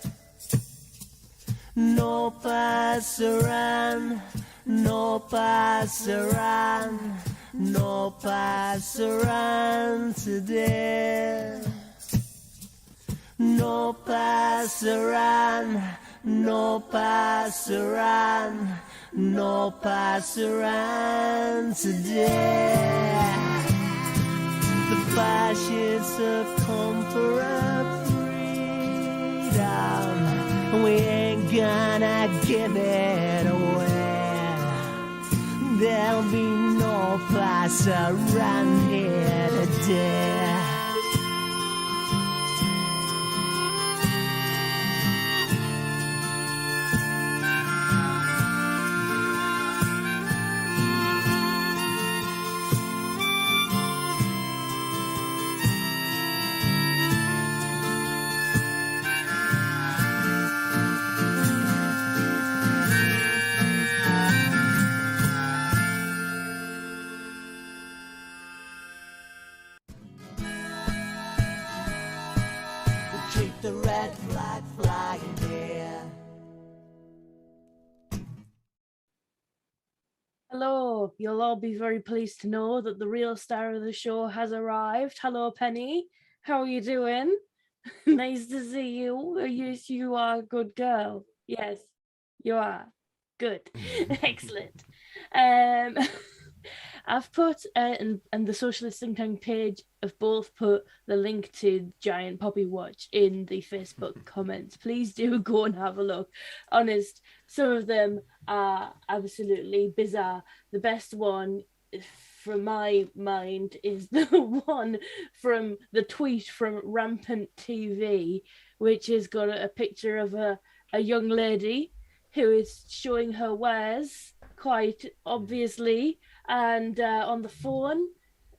No pass around, no pass around, no pass around today. No pass around, no pass around, no pass around today. The fascists have come for our freedom, and we ain't gonna give it away. There'll be no place around here today. Keep the red flag flying here. Hello, you'll all be very pleased to know that the real star of the show has arrived. Hello, Penny. How are you doing? Nice to see you. Yes, you are a good girl. Yes, you are. Good. Excellent. I've put, and the Socialist Think Tank page have both put the link to Giant Poppy Watch in the Facebook comments. Please do go and have a look. Honest, some of them are absolutely bizarre. The best one, from my mind, is the one from the tweet from Rampant TV, which has got a picture of a young lady who is showing her wares quite obviously, and on the phone,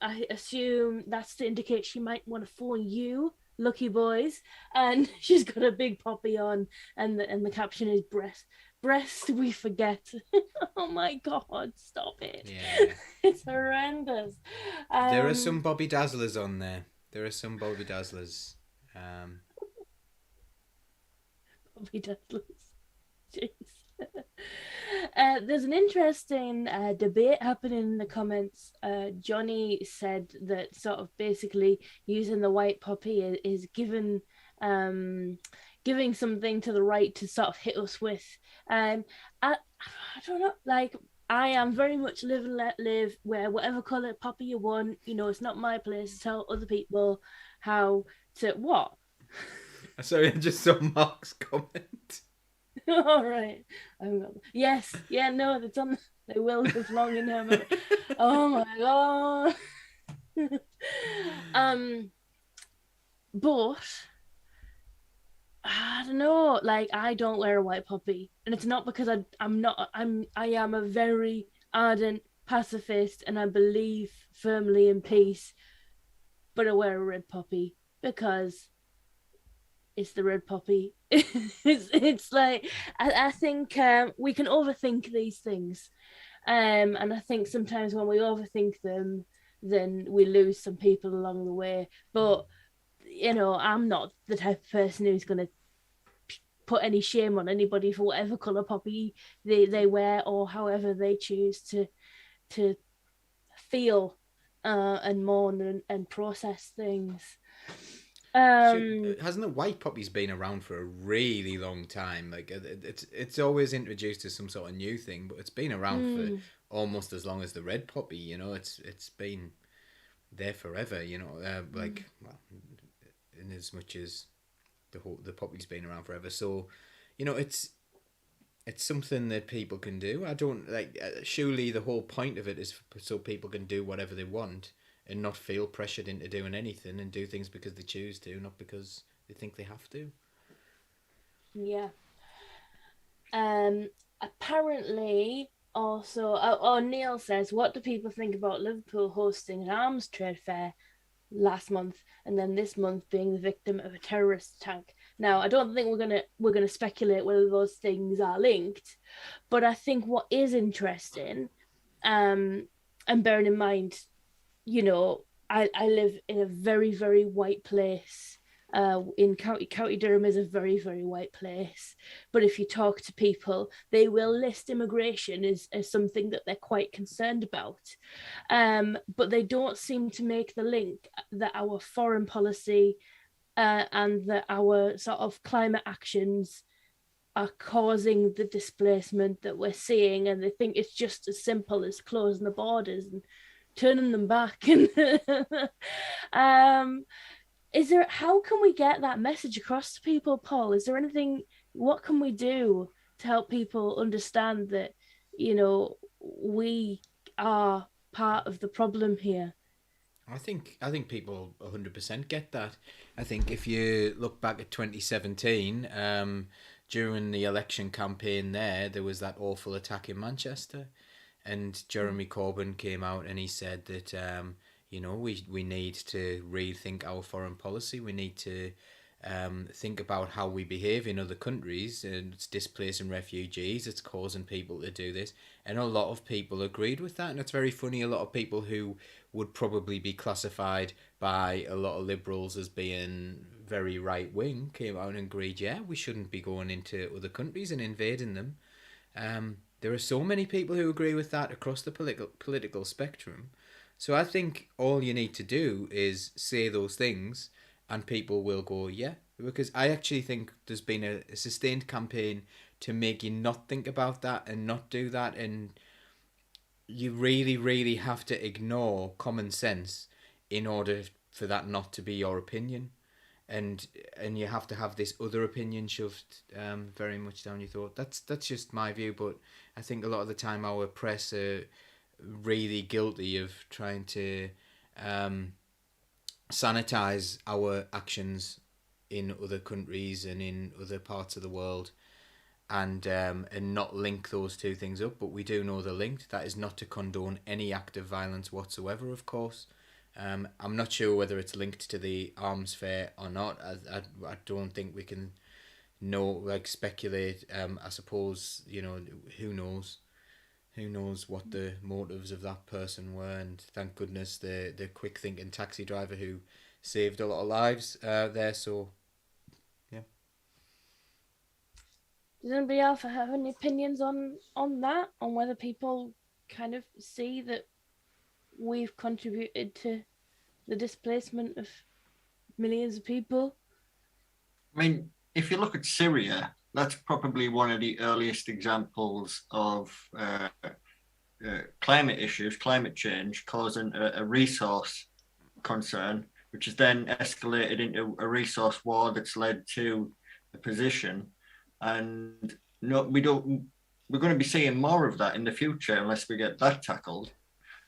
I assume that's to indicate she might want to phone you, lucky boys, and she's got a big poppy on, and the caption is breast we forget. Oh my god, stop it. Yeah. It's horrendous. There are some Bobby Dazzlers on there. Bobby Dazzlers. Bobby Dazzlers. Jeez. There's an interesting debate happening in the comments. Johnny said that sort of basically using the white poppy is giving something to the right to sort of hit us with. I don't know, like, I am very much live and let live, where whatever colour poppy you want, you know, it's not my place to tell other people how to what. Sorry, I just saw Mark's comment. All right. Yes. Yeah. No. That's on. They will live long in heaven. Oh my god. But I don't know. Like, I don't wear a white poppy, and it's not because I am a very ardent pacifist, and I believe firmly in peace. But I wear a red poppy because it's the red poppy. it's like, I think we can overthink these things, and I think sometimes when we overthink them, then we lose some people along the way. But you know, I'm not the type of person who's going to put any shame on anybody for whatever colour poppy they wear, or however they choose to feel and mourn and process things. Hasn't the white poppy's been around for a really long time? Like it's always introduced as some sort of new thing, but it's been around for almost as long as the red poppy. You know, it's been there forever. You know, like well, in as much as the poppy's been around forever. So, you know, it's something that people can do. I don't like. Surely the whole point of it is so people can do whatever they want and not feel pressured into doing anything and do things because they choose to, not because they think they have to. Yeah. Apparently, also, Neil says, what do people think about Liverpool hosting an arms trade fair last month and then this month being the victim of a terrorist attack? Now, I don't think we're gonna speculate whether those things are linked, but I think what is interesting, and bearing in mind, you know, I live in a very, very white place. In County Durham is a very, very white place. But if you talk to people, they will list immigration as something that they're quite concerned about. But they don't seem to make the link that our foreign policy and that our sort of climate actions are causing the displacement that we're seeing. And they think it's just as simple as closing the borders and turning them back. Is there, how can we get that message across to people, Paul? Is there anything, what can we do to help people understand that, you know, we are part of the problem here? I think people 100% get that. I think if you look back at 2017, during the election campaign there was that awful attack in Manchester, and Jeremy Corbyn came out and he said that you know, we need to rethink our foreign policy. We need to think about how we behave in other countries, and it's displacing refugees. It's causing people to do this, and a lot of people agreed with that. And it's very funny. A lot of people who would probably be classified by a lot of liberals as being very right wing came out and agreed. Yeah, we shouldn't be going into other countries and invading them. There are so many people who agree with that across the political spectrum. So I think all you need to do is say those things and people will go, yeah. Because I actually think there's been a sustained campaign to make you not think about that and not do that. And you really, really have to ignore common sense in order for that not to be your opinion. And you have to have this other opinion shoved very much down your throat. That's just my view. But I think a lot of the time our press are really guilty of trying to sanitize our actions in other countries and in other parts of the world, and not link those two things up. But we do know they're linked. That is not to condone any act of violence whatsoever, of course. I'm not sure whether it's linked to the arms fair or not. I don't think we can speculate. I suppose, you know, who knows? Who knows what the motives of that person were? And thank goodness the quick thinking taxi driver who saved a lot of lives there. So, yeah. Does anybody else have any opinions on that? On whether people kind of see that we've contributed to the displacement of millions of people? I mean, if you look at Syria, that's probably one of the earliest examples of climate issues, climate change, causing a resource concern, which has then escalated into a resource war that's led to a position. And no, we're going to be seeing more of that in the future unless we get that tackled.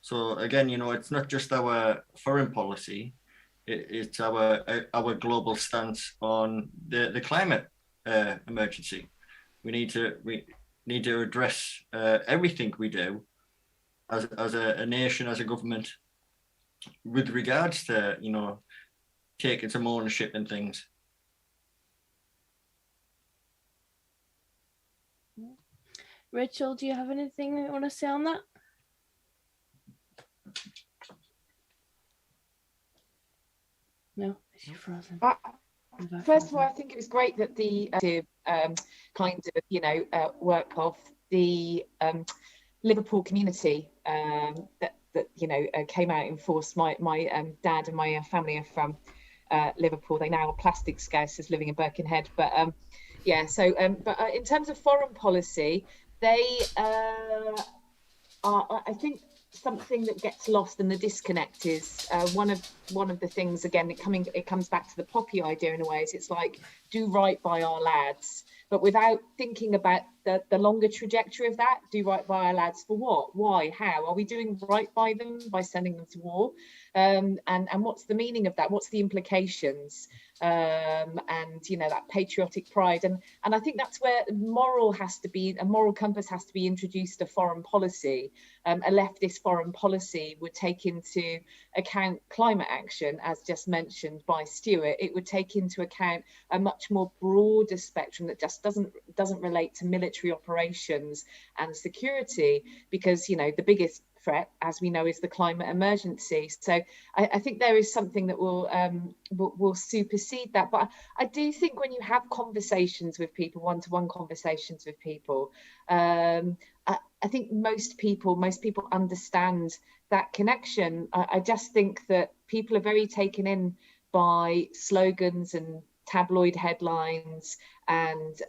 So again, you know, it's not just our foreign policy; it's our global stance on the climate emergency. We need to address everything we do as a nation, as a government, with regards to, you know, taking some ownership and things. Rachel, do you have anything that you want to say on that? No, she's frozen. First of all, I think it was great that the kind of, you know, work of the Liverpool community that you know came out in force. My dad and my family are from Liverpool. They now are plastic scousers living in Birkenhead. But yeah, so but in terms of foreign policy, they are, I think, something that gets lost, and the disconnect is one of the things. Again, it comes back to the Poppy idea in a way. Is it's like, do right by our lads, but without thinking about the longer trajectory of that. Do right by our lads for what? Why? How? Are we doing right by them by sending them to war? And what's the meaning of that? What's the implications? And that patriotic pride, and I think that's where a moral compass has to be introduced to foreign policy. A leftist foreign policy would take into account climate action, as just mentioned by Stuart. It would take into account a much more broader spectrum that just doesn't relate to military operations and security, because the biggest threat, as we know, is the climate emergency. So I think there is something that will supersede that. But I do think when you have conversations with people, one-to-one conversations with people, I think most people understand that connection. I just think that people are very taken in by slogans and tabloid headlines and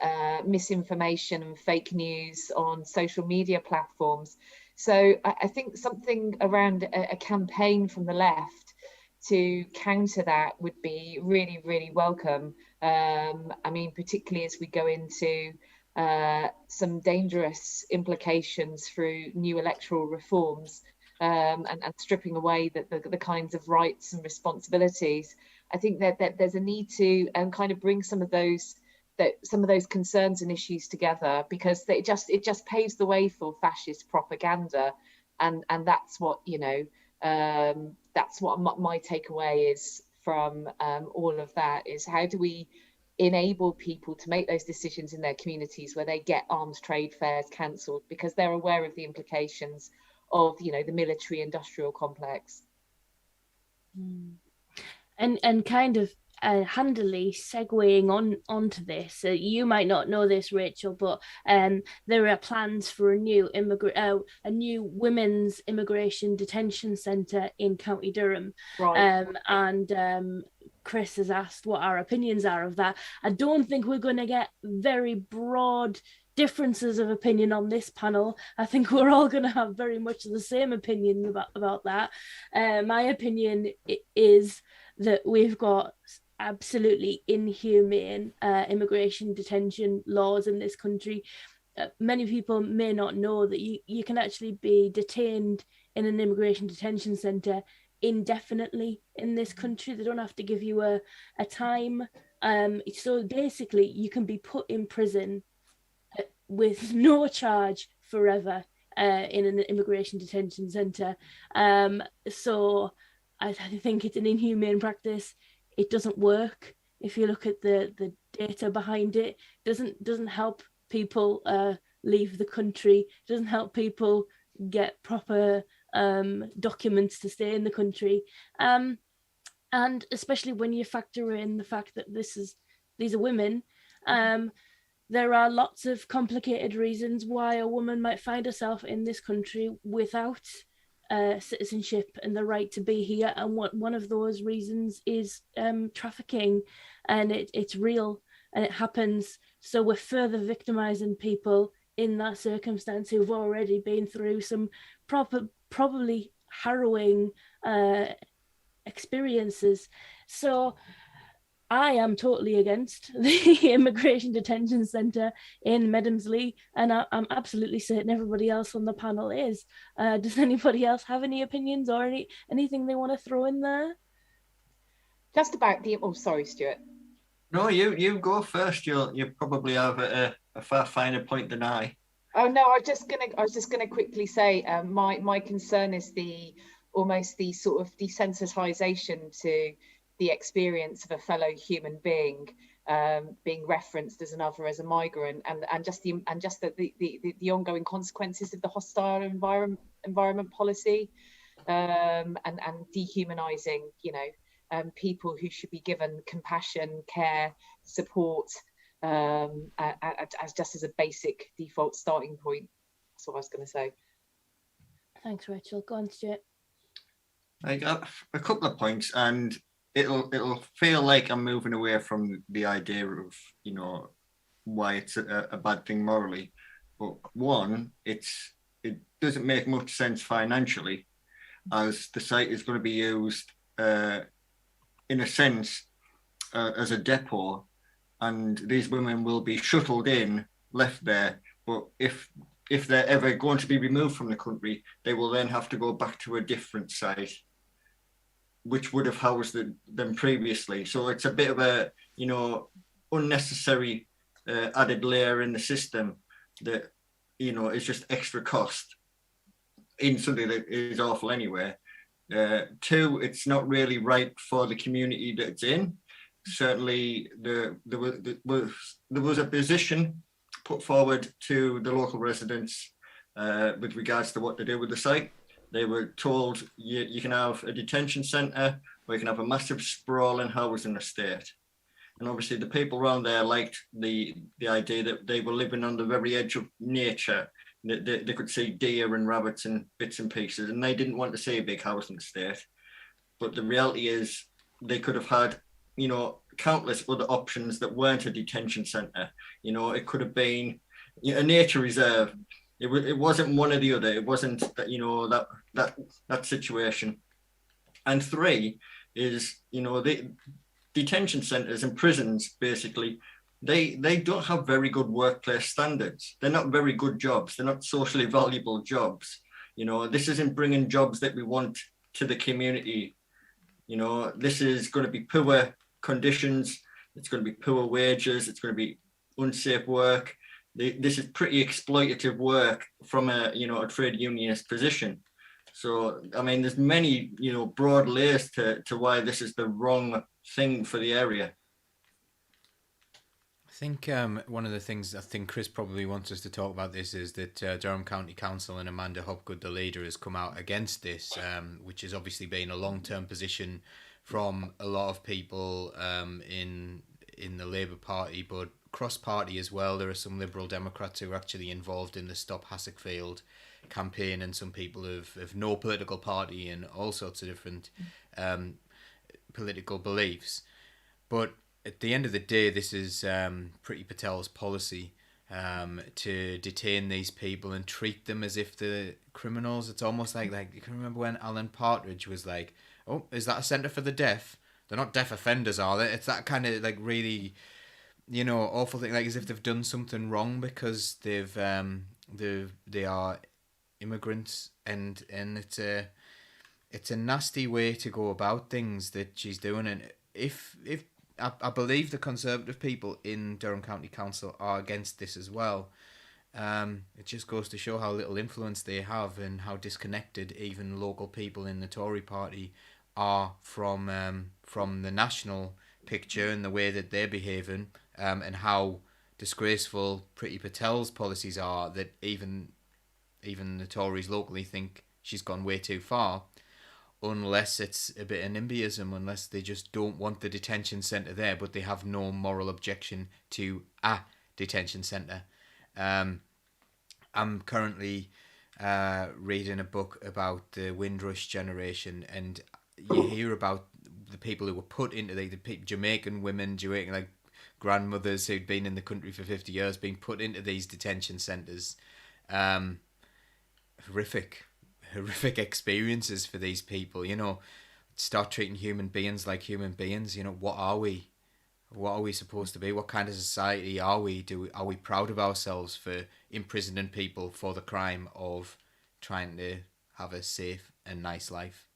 misinformation and fake news on social media platforms. So I think something around a campaign from the left to counter that would be really, really welcome. I mean, particularly as we go into some dangerous implications through new electoral reforms, and stripping away the kinds of rights and responsibilities. I think that there's a need to kind of bring some of those concerns and issues together, because it just paves the way for fascist propaganda, and that's what that's what my takeaway is from all of that, is how do we enable people to make those decisions in their communities where they get arms trade fairs cancelled because they're aware of the implications of the military industrial complex. And kind of handily segueing onto this, you might not know this, Rachel, but there are plans for a new women's immigration detention centre in County Durham, right. And Chris has asked what our opinions are of that. I don't think we're going to get very broad differences of opinion on this panel. I think we're all going to have very much the same opinion about that. My opinion is that we've got absolutely inhumane immigration detention laws in this country. Many people may not know that you can actually be detained in an immigration detention centre indefinitely in this country. They don't have to give you a time. So basically, you can be put in prison with no charge forever in an immigration detention centre. So I think it's an inhumane practice. It doesn't work. If you look at the data behind it, doesn't help people leave the country. It doesn't help people get proper documents to stay in the country. And especially when you factor in the fact that these are women, there are lots of complicated reasons why a woman might find herself in this country without citizenship and the right to be here. And one of those reasons is trafficking, and it's real and it happens. So we're further victimizing people in that circumstance who've already been through some probably harrowing experiences. So I am totally against the immigration detention centre in Medhamsley, and I'm absolutely certain everybody else on the panel is. Does anybody else have any opinions or anything they want to throw in there? Just about sorry, Stuart. No, you go first. You probably have a far finer point than I. Oh no, I was just gonna quickly say my concern is almost the sort of desensitization to the experience of a fellow human being being referenced as another, as a migrant, and just the ongoing consequences of the hostile environment policy, and dehumanizing people who should be given compassion, care, support, as a basic default starting point. That's what I was going to say. Thanks, Rachel. Go on, Stuart. I got a couple of points, and it'll feel like I'm moving away from the idea of, you know, why it's a bad thing morally. But one, it doesn't make much sense financially, as the site is going to be used in a sense as a depot, and these women will be shuttled in, left there. But if they're ever going to be removed from the country, they will then have to go back to a different site, which would have housed them previously. So it's a bit of a, you know, unnecessary added layer in the system that, you know, is just extra cost in something that is awful anyway. Two, it's not really right for the community that it's in. Certainly, there was a position put forward to the local residents with regards to what to do with the site. They were told you can have a detention centre, or you can have a massive sprawling housing estate. And obviously the people around there liked the idea that they were living on the very edge of nature. They could see deer and rabbits and bits and pieces, and they didn't want to see a big housing estate. But the reality is they could have had, you know, countless other options that weren't a detention centre. You know, it could have been a nature reserve. It wasn't one or the other. It wasn't, you know, that situation. And three is, you know, the detention centres and prisons, basically, they don't have very good workplace standards. They're not very good jobs. They're not socially valuable jobs. You know, this isn't bringing jobs that we want to the community. You know, this is going to be poor conditions. It's going to be poor wages. It's going to be unsafe work. This is pretty exploitative work from a, you know, a trade unionist position. So, I mean, there's many, you know, broad layers to why this is the wrong thing for the area. I think one of the things I think Chris probably wants us to talk about this is that Durham County Council and Amanda Hopgood, the leader, has come out against this, which has obviously been a long-term position from a lot of people in the Labour Party, but cross-party as well. There are some Liberal Democrats who are actually involved in the Stop Hassockfield campaign, and some people of no political party and all sorts of different political beliefs. But at the end of the day, this is Priti Patel's policy to detain these people and treat them as if they're criminals. It's almost like you can remember when Alan Partridge was like, "Oh, is that a centre for the deaf? They're not deaf offenders, are they?" It's that kind of like really, you know, awful thing, like as if they've done something wrong because they are immigrants, and it's a nasty way to go about things that she's doing. And if I believe the Conservative people in Durham County Council are against this as well, it just goes to show how little influence they have and how disconnected even local people in the Tory party are from the national picture and the way that they're behaving, and how disgraceful Priti Patel's policies are, that even the Tories locally think she's gone way too far, unless it's a bit of NIMBYism, unless they just don't want the detention centre there, but they have no moral objection to a detention centre. I'm currently reading a book about the Windrush Generation, and you hear about the people who were put into the Jamaican women, like grandmothers who'd been in the country for 50 years, being put into these detention centres. Horrific experiences for these people. You know, start treating human beings like human beings. You know, what are we? What are we supposed to be? What kind of society are we? Are we proud of ourselves for imprisoning people for the crime of trying to have a safe and nice life?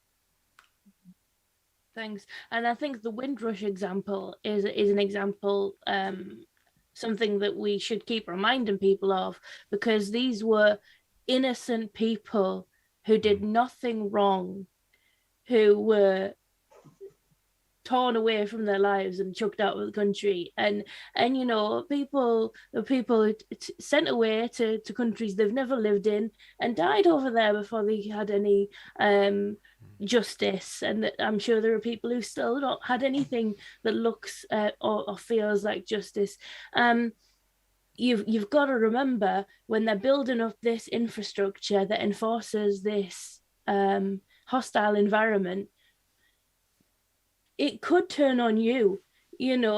Thanks. And I think the Windrush example is an example, something that we should keep reminding people of, because these were innocent people who did nothing wrong, who were torn away from their lives and chucked out of the country, and you know, people sent away to countries they've never lived in and died over there before they had any justice. And I'm sure there are people who still not had anything that looks or feels like justice. You've got to remember, when they're building up this infrastructure that enforces this hostile environment, it could turn on you. The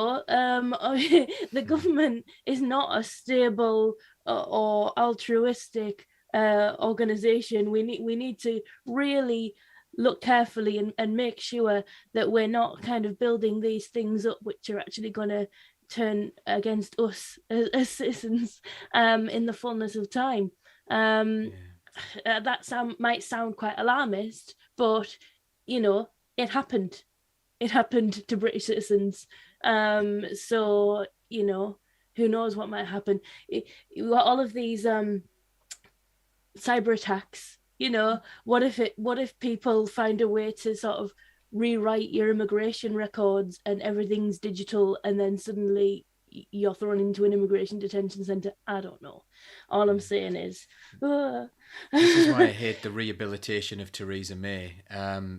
government is not a stable or altruistic organization. We need to really look carefully and make sure that we're not kind of building these things up which are actually going to turn against us as citizens in the fullness of time. That might sound quite alarmist, but it happened. It happened to British citizens. So who knows what might happen. You got all of these cyber attacks. What if people find a way to sort of rewrite your immigration records and everything's digital, and then suddenly you're thrown into an immigration detention center? I don't know. All I'm saying is this is why I hate the rehabilitation of Theresa May,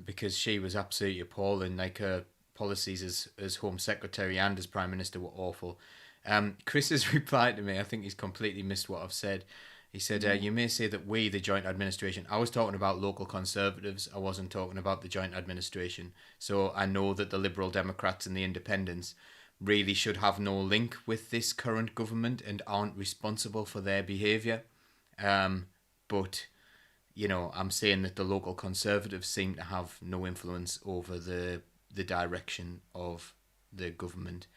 because she was absolutely appalling. Like, her policies as Home Secretary and as Prime Minister were awful. Chris has replied to me. I think he's completely missed what I've said. He said, you may say that we, the joint administration, I was talking about local Conservatives. I wasn't talking about the joint administration. So I know that the Liberal Democrats and the Independents really should have no link with this current government and aren't responsible for their behaviour. But, I'm saying that the local Conservatives seem to have no influence over the direction of the government.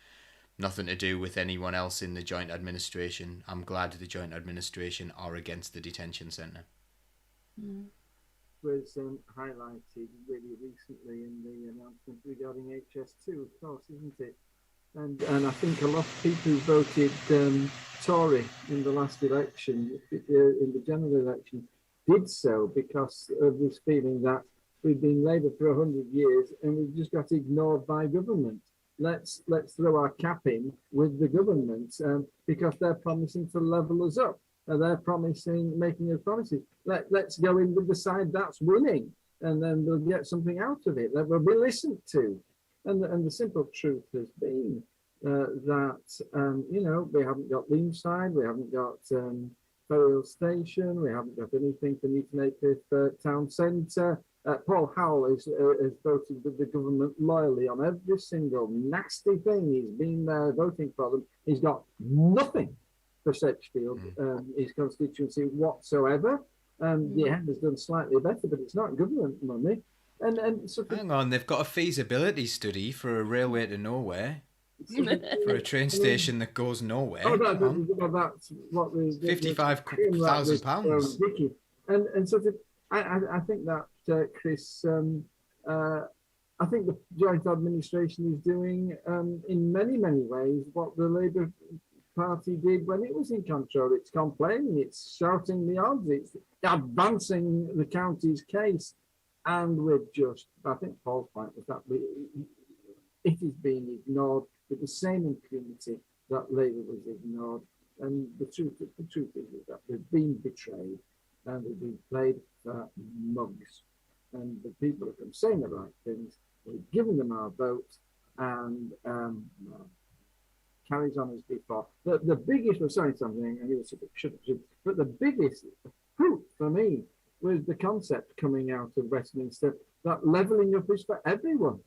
Nothing to do with anyone else in the joint administration. I'm glad the joint administration are against the detention centre. Was highlighted really recently in the announcement regarding HS2, of course, isn't it? And I think a lot of people who voted Tory in the last election, in the general election, did so because of this feeling that we've been Labour for 100 years and we've just got ignored by government. Let's throw our cap in with the government because they're promising to level us up. They're making us promises. Let's go in with the side that's winning, and then we'll get something out of it that will be listened to. And the simple truth has been that we haven't got Leamside, we haven't got Ferryhill Station, we haven't got anything for Newton Aycliffe Town Centre. Paul Howell has voted with the government loyally on every single nasty thing. He's been voting for them. He's got nothing for Sedgefield, his constituency whatsoever. The end has done slightly better, but it's not government money. And so hang on, they've got a feasibility study for a railway to nowhere. For a train station that goes nowhere. Oh, that's what the £55,000. And sort of, I think that Chris, I think the joint administration is doing in many ways what the Labour Party did when it was in control. It's complaining, it's shouting the odds, it's advancing the county's case, and I think Paul's point was that it is being ignored with the same impunity that Labour was ignored. And the truth is that they've been betrayed and they've been played for mugs. And the people have been saying the right things. We've given them our vote, and carries on as before. The biggest, sorry, something, I need to shut up, but the biggest hoop for me was the concept coming out of Westminster that levelling up is for everyone.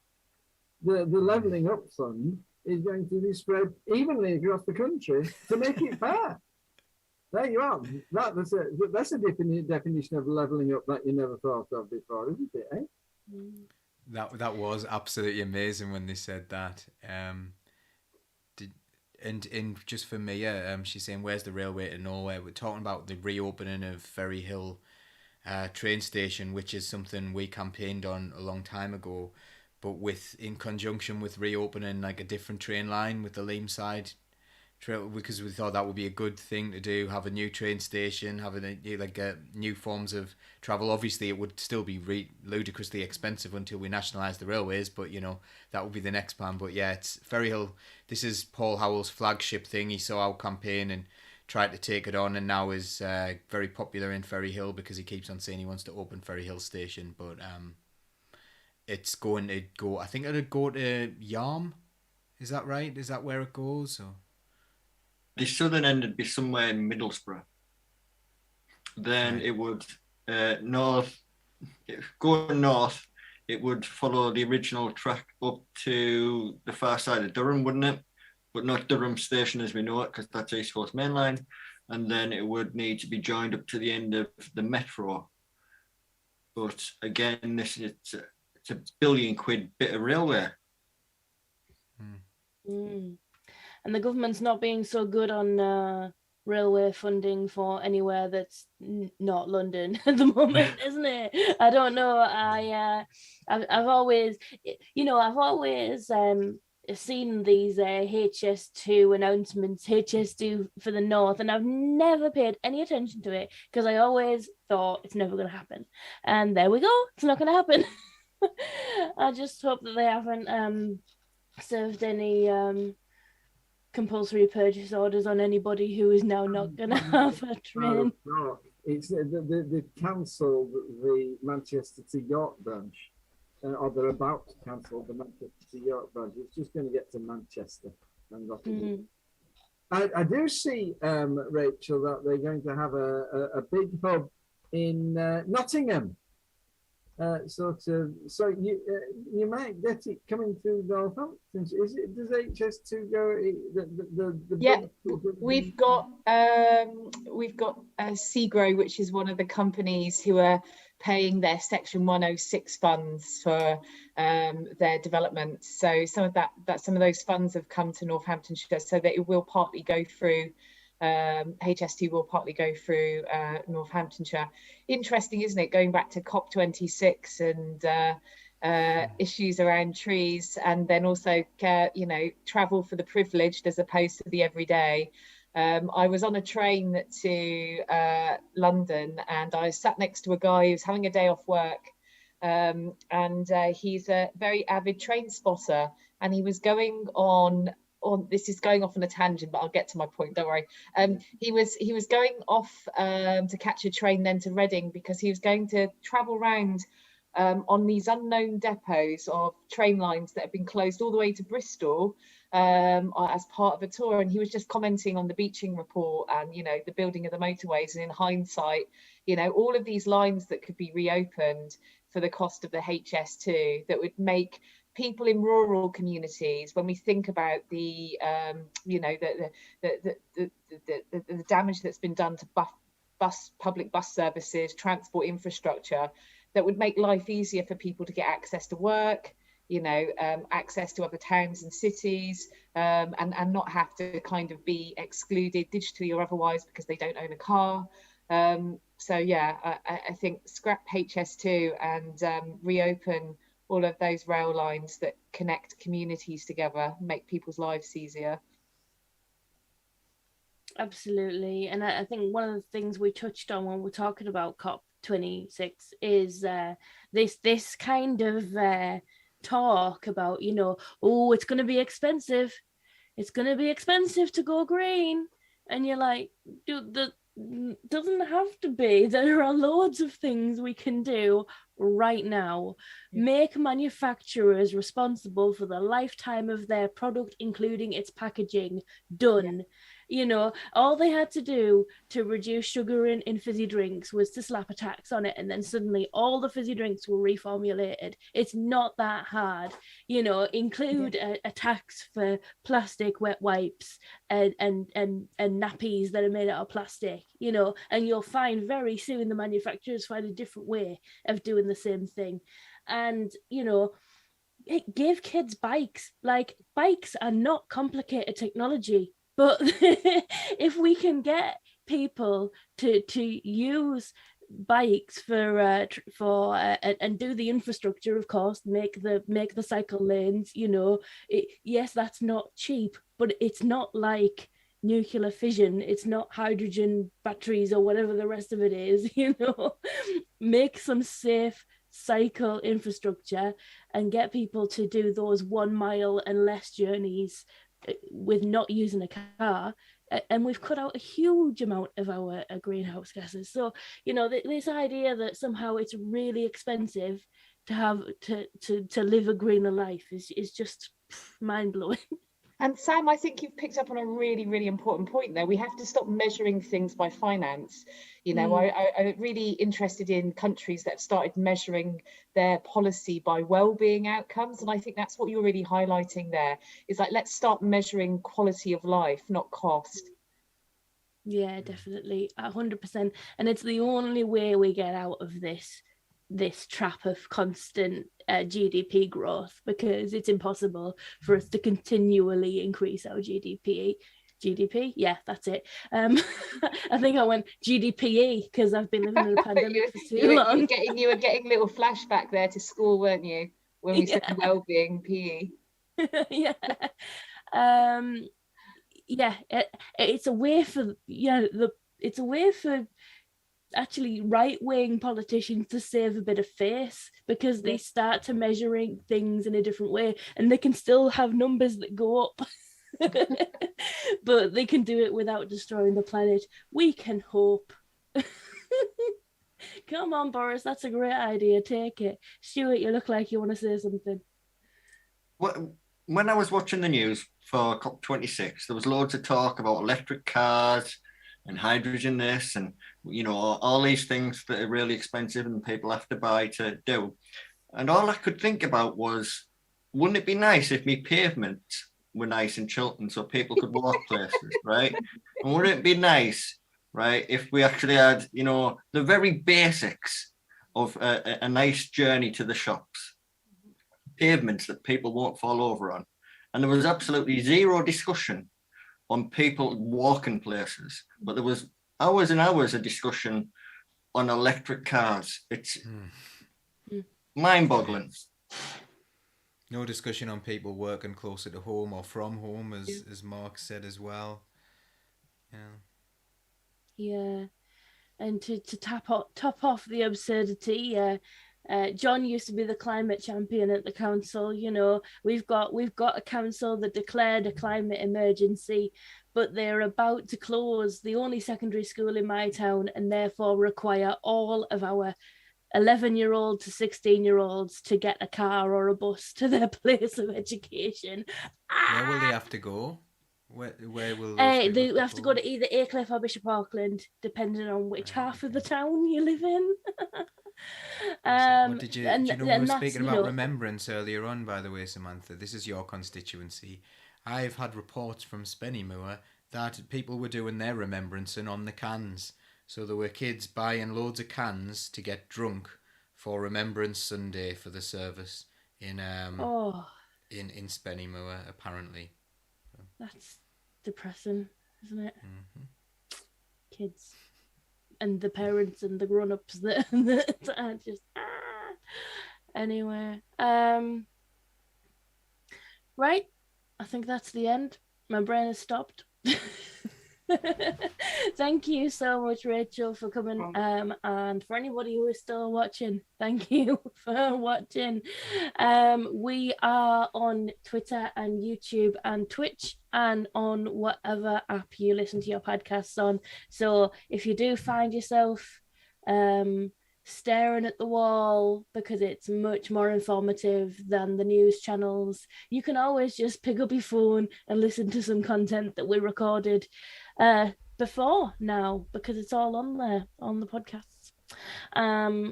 The levelling up fund is going to be spread evenly across the country to make it fair. There you are. That's a definition of levelling up that you never thought of before, isn't it? Eh? That was absolutely amazing when they said that. And just for me, she's saying, "Where's the railway to nowhere?" We're talking about the reopening of Ferryhill train station, which is something we campaigned on a long time ago. But in conjunction with reopening like a different train line with the Leamside trail, because we thought that would be a good thing to do, have a new train station, having new forms of travel. Obviously, it would still be ludicrously expensive until we nationalise the railways, but that would be the next plan. But yeah, it's Ferryhill. This is Paul Howell's flagship thing. He saw our campaign and tried to take it on, and now is very popular in Ferryhill because he keeps on saying he wants to open Ferryhill Station, but it's going to go, I think it'll go to Yarm. Is that right? Is that where it goes? Or? The southern end would be somewhere in Middlesbrough. Then it would going north, it would follow the original track up to the far side of Durham, wouldn't it? But not Durham Station as we know it, because that's East Coast Main Line. And then it would need to be joined up to the end of the metro. But again, it's a £1 billion bit of railway. And the government's not being so good on railway funding for anywhere that's not London at the moment, isn't it? I don't know. I've always, I've always seen these HS2 announcements, HS2 for the North, and I've never paid any attention to it because I always thought it's never going to happen. And there we go. It's not going to happen. I just hope that they haven't served any compulsory purchase orders on anybody who is now not going to have a train. No, it's the cancelled the Manchester to York branch, or they're about to cancel the Manchester to York branch. It's just going to get to Manchester and Rotterdam. I do see, Rachel, that they're going to have a big hub in Nottingham. So you might get it coming through Northampton. Does HS2 go? Yeah, we've got Segro, which is one of the companies who are paying their Section 106 funds for their development. So some of those funds have come to Northamptonshire, so that it will partly go through. HS2 will partly go through Northamptonshire. Interesting, isn't it? Going back to COP26 and issues around trees, and then also, travel for the privileged as opposed to the everyday. I was on a train to London, and I sat next to a guy who's having a day off work, and he's a very avid train spotter, and he was going on. This is going off on a tangent, but I'll get to my point, don't worry. He was going off to catch a train then to Reading, because he was going to travel around on these unknown depots of train lines that have been closed all the way to Bristol as part of a tour. And he was just commenting on the Beeching report and, the building of the motorways. And in hindsight, all of these lines that could be reopened for the cost of the HS2 that would make people in rural communities, when we think about the damage that's been done to public bus services, transport infrastructure, that would make life easier for people to get access to work, access to other towns and cities, and not have to kind of be excluded digitally or otherwise because they don't own a car. So yeah, I think scrap HS2 and reopen all of those rail lines that connect communities together, make people's lives easier. Absolutely. And I think one of the things we touched on when we're talking about COP26 is this kind of talk about, it's going to be expensive. It's going to be expensive to go green. And you're like, dude, that doesn't have to be. There are loads of things we can do right now. Make manufacturers responsible for the lifetime of their product, including its packaging. Done. All they had to do to reduce sugar in fizzy drinks was to slap a tax on it, and then suddenly all the fizzy drinks were reformulated. It's not that hard. Include a tax for plastic wet wipes and nappies that are made out of plastic, and you'll find very soon the manufacturers find a different way of doing the same thing. And give kids bikes. Like, bikes are not complicated technology. But if we can get people to use bikes for and do the infrastructure, of course, make the cycle lanes, yes, that's not cheap, but it's not like nuclear fission. It's not hydrogen batteries or whatever the rest of it is. Make some safe cycle infrastructure and get people to do those 1 mile and less journeys with not using a car, and we've cut out a huge amount of our greenhouse gases. So this idea that somehow it's really expensive to have to live a greener life is just mind-blowing. And Sam, I think you've picked up on a really, really important point there. We have to stop measuring things by finance. I'm really interested in countries that have started measuring their policy by well-being outcomes. And I think that's what you're really highlighting there, is like, let's start measuring quality of life, not cost. Yeah, definitely, 100%. And it's the only way we get out of this trap of constant GDP growth, because it's impossible for us to continually increase our GDP. Yeah, that's it. I think I went GDPE because I've been living in a pandemic for too long. You were getting a little flashback there to school, weren't you, when we said well-being PE? Yeah. It's a way for it's a way for actually right-wing politicians to save a bit of face, because they start to measuring things in a different way, and they can still have numbers that go up. But they can do it without destroying the planet. We can hope. Come on, Boris, that's a great idea. Take it. Stuart, you look like you want to say something. When I was watching the news for COP26, there was loads of talk about electric cars and hydrogen this, and all these things that are really expensive and people have to buy to do. And all I could think about was, wouldn't it be nice if me pavements were nice and Chiltern so people could walk places, right? And wouldn't it be nice, right, if we actually had, the very basics of a nice journey to the shops, pavements that people won't fall over on. And there was absolutely zero discussion on people walking places, but there was hours and hours of discussion on electric cars. It's mind-boggling. No discussion on people working closer to home or from home, as Mark said as well. Yeah. And to top off the absurdity, John used to be the climate champion at the council. We've got a council that declared a climate emergency, but they're about to close the only secondary school in my town, and therefore require all of our 11-year-old to 16-year-olds to get a car or a bus to their place of education. Where will they have to go? Where will they have to go to either Aycliffe or Bishop Auckland, depending on which half of the town you live in. Do you know we were speaking about Remembrance earlier on, by the way, Samantha? This is your constituency. I've had reports from Spennymoor that people were doing their remembrancing on the cans. So there were kids buying loads of cans to get drunk for Remembrance Sunday for the service in Spennymoor, apparently. That's depressing, isn't it? Mm-hmm. Kids. And the parents and the grown-ups that are just anyway. Right, I think that's the end. My brain has stopped. Thank you so much, Rachel, for coming, and for anybody who is still watching, thank you for watching. We are on Twitter and YouTube and Twitch and on whatever app you listen to your podcasts on. So if you do find yourself staring at the wall because it's much more informative than the news channels, you can always just pick up your phone and listen to some content that we recorded before now, because it's all on there on the podcasts.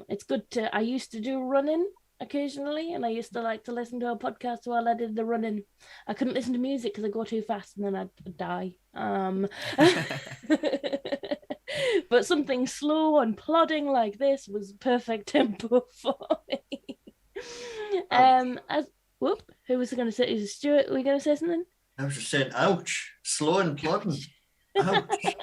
It's good I used to do running occasionally, and I used to like to listen to a podcast while I did the running. I couldn't listen to music because I go too fast and then I'd die. But something slow and plodding like this was perfect tempo for me. Who was going to say? Is it Stuart? Were we going to say something? I was just saying, ouch, slow and plodding. Ouch.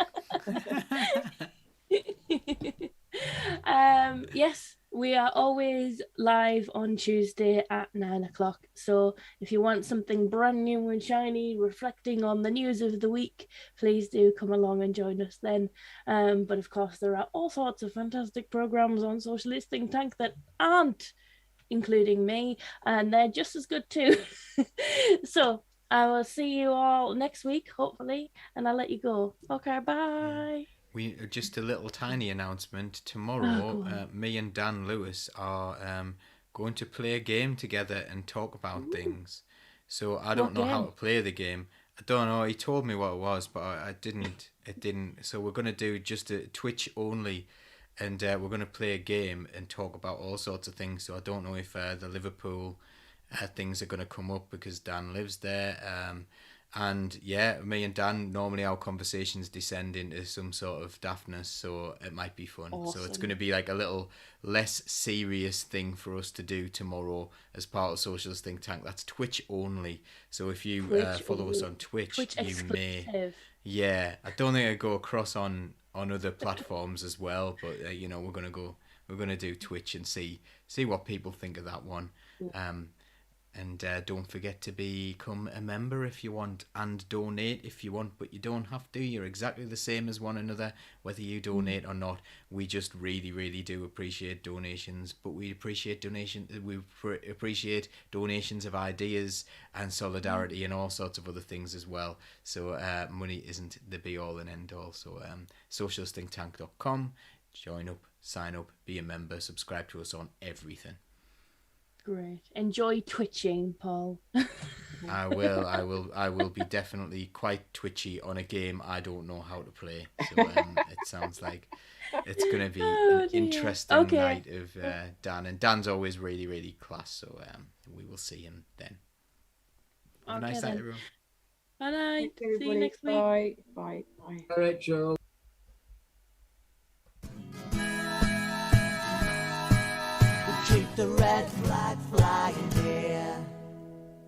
Yes, we are always live on Tuesday at 9:00. So if you want something brand new and shiny, reflecting on the news of the week, please do come along and join us then. But of course, there are all sorts of fantastic programs on Socialist Think Tank that aren't including me, and they're just as good too. So I will see you all next week, hopefully, and I'll let you go. Okay, bye. Just a little tiny announcement. Tomorrow, me and Dan Lewis are going to play a game together and talk about things. So I don't know how to play the game. I don't know. He told me what it was, but I didn't. It didn't. So we're gonna do just a Twitch only, and we're gonna play a game and talk about all sorts of things. So I don't know if the Liverpool things are gonna come up because Dan lives there. And yeah, me and Dan, normally our conversations descend into some sort of daftness, so it might be fun. Awesome. So it's going to be like a little less serious thing for us to do tomorrow as part of Socialist Think Tank. That's Twitch only. So if you follow us on Twitch you may... exclusive. Yeah, I don't think I go across on other platforms as well, but you know, we're gonna do Twitch and see what people think of that one. And don't forget to become a member if you want, and donate if you want, but you don't have to. You're exactly the same as one another, whether you donate or not. We just really, really do appreciate donations, but we appreciate appreciate donations of ideas and solidarity and all sorts of other things as well. So money isn't the be-all and end-all. So socialistthinktank.com, join up, sign up, be a member, subscribe to us on everything. Great. Enjoy twitching, Paul. I will be definitely quite twitchy on a game I don't know how to play. So it sounds like it's going to be an interesting night of Dan. And Dan's always really, really class. So we will see him then. Have a nice night, everyone. Bye night. See you next week. Bye. Bye. Bye. All right, Joel. Keep the red flag flying here.